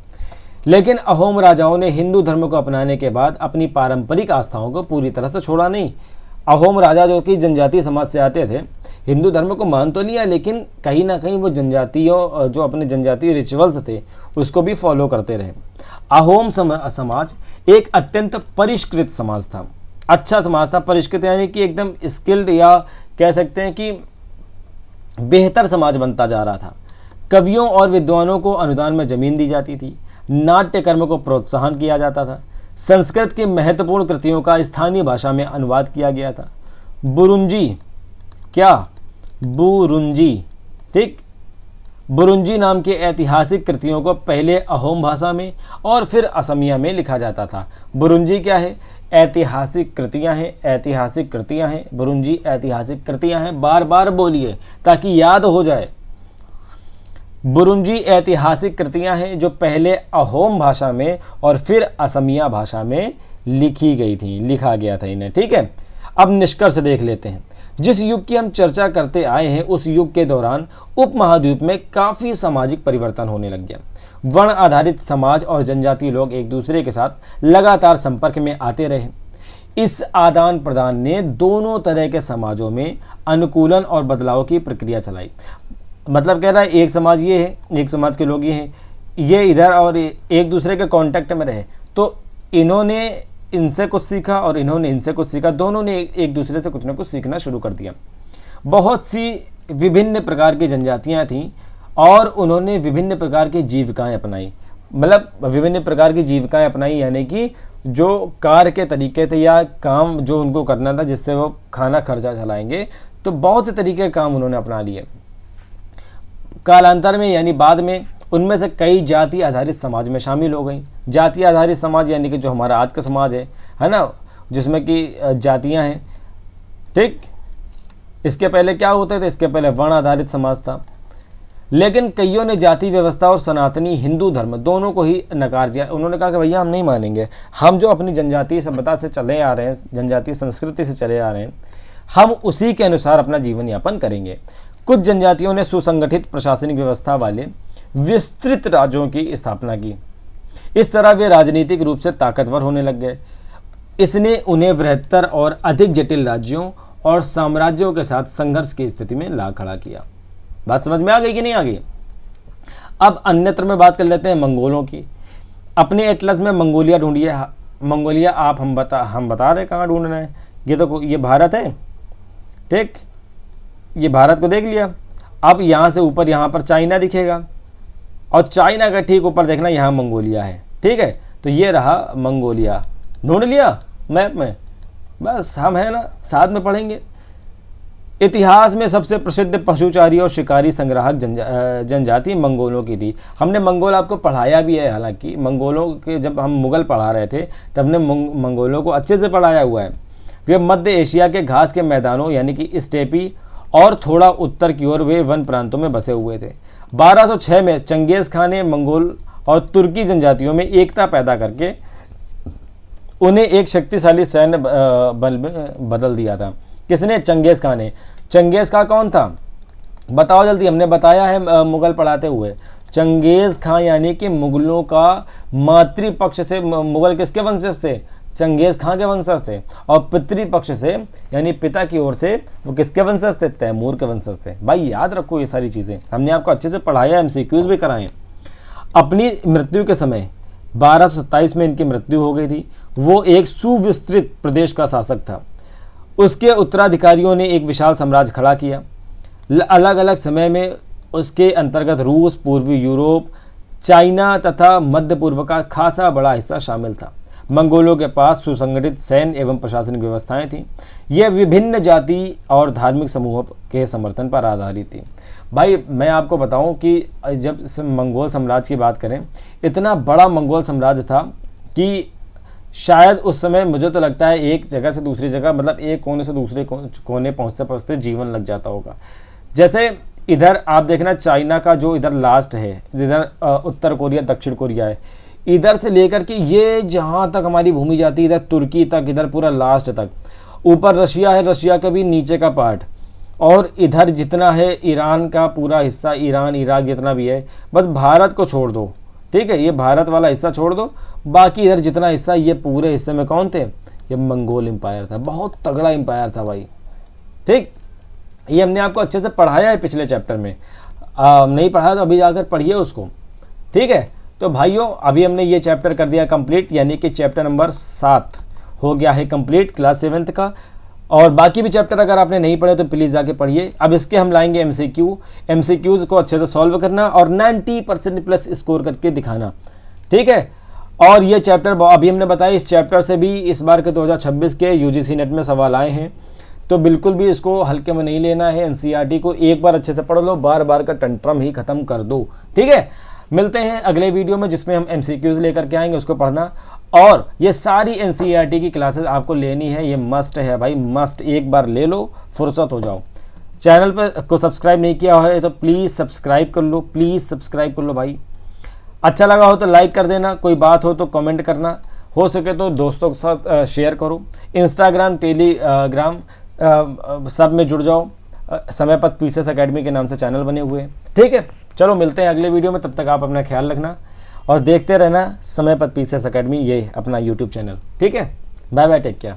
लेकिन अहोम राजाओं ने हिंदू धर्म को अपनाने के बाद अपनी पारंपरिक आस्थाओं को पूरी तरह से छोड़ा नहीं। अहोम राजा जो कि जनजातीय समाज से आते थे, हिंदू धर्म को मान तो लिया, लेकिन कहीं ना कहीं वो जनजातियों जो अपने जनजातीय रिचुअल्स थे उसको भी फॉलो करते रहे। अहोम समाज एक अत्यंत परिष्कृत समाज था, अच्छा समाज था। परिष्कृत यानी कि एकदम स्किल्ड, या कह सकते हैं कि बेहतर समाज बनता जा रहा था। कवियों और विद्वानों को अनुदान में जमीन दी जाती थी। नाट्य कर्म को प्रोत्साहन किया जाता था। संस्कृत की महत्वपूर्ण कृतियों का स्थानीय भाषा में अनुवाद किया गया था। बुरुंजी, क्या, बुरुंजी, ठीक, बुरुंजी नाम के ऐतिहासिक कृतियों को पहले अहोम भाषा में और फिर असमिया में लिखा जाता था। बुरुंजी क्या है, ऐतिहासिक कृतियां हैं, ऐतिहासिक कृतियां हैं, बुरुंजी ऐतिहासिक कृतियां हैं। बार बार बोलिए ताकि याद हो जाए। बुरुंजी ऐतिहासिक कृतियां हैं जो पहले अहोम भाषा में और फिर असमिया भाषा में लिखी गई थी, लिखा गया था इन्हें। ठीक है, अब निष्कर्ष देख लेते हैं। जिस युग की हम चर्चा करते आए हैं उस युग के दौरान उपमहाद्वीप में काफ़ी सामाजिक परिवर्तन होने लग गया। वर्ण आधारित समाज और जनजातीय लोग एक दूसरे के साथ लगातार संपर्क में आते रहे। इस आदान प्रदान ने दोनों तरह के समाजों में अनुकूलन और बदलाव की प्रक्रिया चलाई। मतलब कह रहा है एक समाज ये है, एक समाज के लोग ये हैं, ये इधर, और एक दूसरे के कांटेक्ट में रहे, तो इन्होंने इनसे कुछ सीखा और इन्होंने इनसे कुछ सीखा, दोनों ने एक दूसरे से कुछ ना कुछ सीखना शुरू कर दिया। बहुत सी विभिन्न प्रकार की जनजातियां थीं और उन्होंने विभिन्न प्रकार की जीविकाएं अपनाई। मतलब विभिन्न प्रकार की जीविकाएं अपनाई यानी कि जो कार्य के तरीके थे या काम जो उनको करना था जिससे वो खाना खर्चा चलाएंगे, तो बहुत से तरीके के काम उन्होंने अपना लिए। कालांतर में यानी बाद में उनमें से कई जाति आधारित समाज में शामिल हो गई। जाति आधारित समाज यानी कि जो हमारा आज का समाज है ना, जिसमें कि जातियां हैं। ठीक, इसके पहले क्या होते थे, इसके पहले वर्ण आधारित समाज था। लेकिन कईयों ने जाति व्यवस्था और सनातनी हिंदू धर्म दोनों को ही नकार दिया। उन्होंने कहा कि भैया हम नहीं मानेंगे, हम जो अपनी जनजातीय सभ्यता से चले आ रहे हैं, जनजातीय संस्कृति से चले आ रहे हैं, हम उसी के अनुसार अपना जीवन यापन करेंगे। कुछ जनजातियों ने सुसंगठित प्रशासनिक व्यवस्था वाले विस्तृत राज्यों की स्थापना की। इस तरह वे राजनीतिक रूप से ताकतवर होने लग गए। इसने उन्हें बृहत्तर और अधिक जटिल राज्यों और साम्राज्यों के साथ संघर्ष की स्थिति में ला खड़ा किया। बात समझ में आ गई कि नहीं आ गई? अब अन्यत्र में बात कर लेते हैं मंगोलों की। अपने एटलस में मंगोलिया ढूंढिए। मंगोलिया आप हम बता रहे कहाँ ढूंढना है। ये तो ये भारत है, ठीक, ये भारत को देख लिया। अब यहाँ से ऊपर यहाँ पर चाइना दिखेगा और चाइना का ठीक ऊपर देखना यहाँ मंगोलिया है। ठीक है, तो ये रहा मंगोलिया, ढूंढ लिया मैप में। बस हम है ना, साथ में पढ़ेंगे। इतिहास में सबसे प्रसिद्ध पशुचारी और शिकारी संग्राहक जनजाति मंगोलों की थी। हमने मंगोल आपको पढ़ाया भी है, हालांकि मंगोलों के जब हम मुगल पढ़ा रहे थे तब हमने मंगोलों को अच्छे से पढ़ाया हुआ है। वे मध्य एशिया के घास के मैदानों यानी कि स्टेपी और थोड़ा उत्तर की ओर वे वन प्रांतों में बसे हुए थे। 1206 में चंगेज खान ने मंगोल और तुर्की जनजातियों में एकता पैदा करके उन्हें एक शक्तिशाली सैन्य बल में बदल दिया था। किसने? चंगेज खान ने। चंगेज खान कौन था? बताओ जल्दी, हमने बताया है मुगल पढ़ाते हुए। चंगेज खान यानी कि मुगलों का मातृपक्ष से, मुगल किसके वंशज थे? चंगेज खान के वंशज थे। और पितृपक्ष से यानी पिता की ओर से वो किसके वंशज थे? तैमूर के वंशज थे। भाई याद रखो ये सारी चीज़ें, हमने आपको अच्छे से पढ़ाया, एमसीक्यूज भी कराए। अपनी मृत्यु के समय 1227 में इनकी मृत्यु हो गई थी। वो एक सुविस्तृत प्रदेश का शासक था। उसके उत्तराधिकारियों ने एक विशाल साम्राज्य खड़ा किया। अलग अलग समय में उसके अंतर्गत रूस, पूर्वी यूरोप, चाइना तथा मध्य पूर्व का खासा बड़ा हिस्सा शामिल था। मंगोलों के पास सुसंगठित सैन्य एवं प्रशासनिक व्यवस्थाएं थीं। यह विभिन्न जाति और धार्मिक समूहों के समर्थन पर आधारित थी। भाई मैं आपको बताऊं कि जब मंगोल साम्राज्य की बात करें, इतना बड़ा मंगोल साम्राज्य था कि शायद उस समय मुझे तो लगता है एक जगह से दूसरी जगह, मतलब एक कोने से दूसरे कोने पहुंचते पहुंचते जीवन लग जाता होगा। जैसे इधर आप देखना चाइना का जो इधर लास्ट है, इधर उत्तर कोरिया, दक्षिण कोरिया है, इधर से लेकर के ये जहाँ तक हमारी भूमि जाती है, इधर तुर्की तक, इधर पूरा लास्ट तक। ऊपर रशिया है, रशिया का भी नीचे का पार्ट, और इधर जितना है ईरान का पूरा हिस्सा, ईरान, इराक जितना भी है, बस भारत को छोड़ दो, ठीक है, ये भारत वाला हिस्सा छोड़ दो, बाकी इधर जितना हिस्सा, ये पूरे हिस्से में कौन थे? ये मंगोल एम्पायर था। बहुत तगड़ा एम्पायर था भाई, ठीक। ये हमने आपको अच्छे से पढ़ाया है पिछले चैप्टर में। नहीं पढ़ाया तो अभी जाकर पढ़िए उसको, ठीक है। तो भाइयों अभी हमने ये चैप्टर कर दिया कंप्लीट, यानी कि चैप्टर नंबर 7 हो गया है कंप्लीट क्लास 7th का। और बाकी भी चैप्टर अगर आपने नहीं पढ़े तो प्लीज़ जाके पढ़िए। अब इसके हम लाएंगे एमसीक्यूज़ को अच्छे से सॉल्व करना और 90% प्लस स्कोर करके दिखाना, ठीक है। और ये चैप्टर अभी हमने बताया, इस चैप्टर से भी इस बार के 2026 के यूजीसी नेट में सवाल आए हैं, तो बिल्कुल भी इसको हल्के में नहीं लेना है। एनसीईआरटी को एक बार अच्छे से पढ़ लो, बार बार का टंट्रम ही खत्म कर दो, ठीक है। मिलते हैं अगले वीडियो में जिसमें हम एमसीक्यूज़ लेकर के आएंगे, उसको पढ़ना। और ये सारी एनसीईआरटी की क्लासेस आपको लेनी है, ये मस्ट है भाई, मस्ट। एक बार ले लो, फुर्सत हो जाओ। चैनल पर को सब्सक्राइब नहीं किया है तो प्लीज़ सब्सक्राइब कर लो, प्लीज़ सब्सक्राइब कर लो भाई। अच्छा लगा हो तो लाइक कर देना, कोई बात हो तो कमेंट करना, हो सके तो दोस्तों के साथ शेयर करो। इंस्टाग्राम, टेलीग्राम सब में जुड़ जाओ। समय पथ पीसेस एकेडमी के नाम से चैनल बने हुए हैं, ठीक है। चलो मिलते हैं अगले वीडियो में, तब तक आप अपना ख्याल रखना और देखते रहना समय पथ पीसेस एकेडमी, ये अपना यूट्यूब चैनल, ठीक है। Bye bye, take care.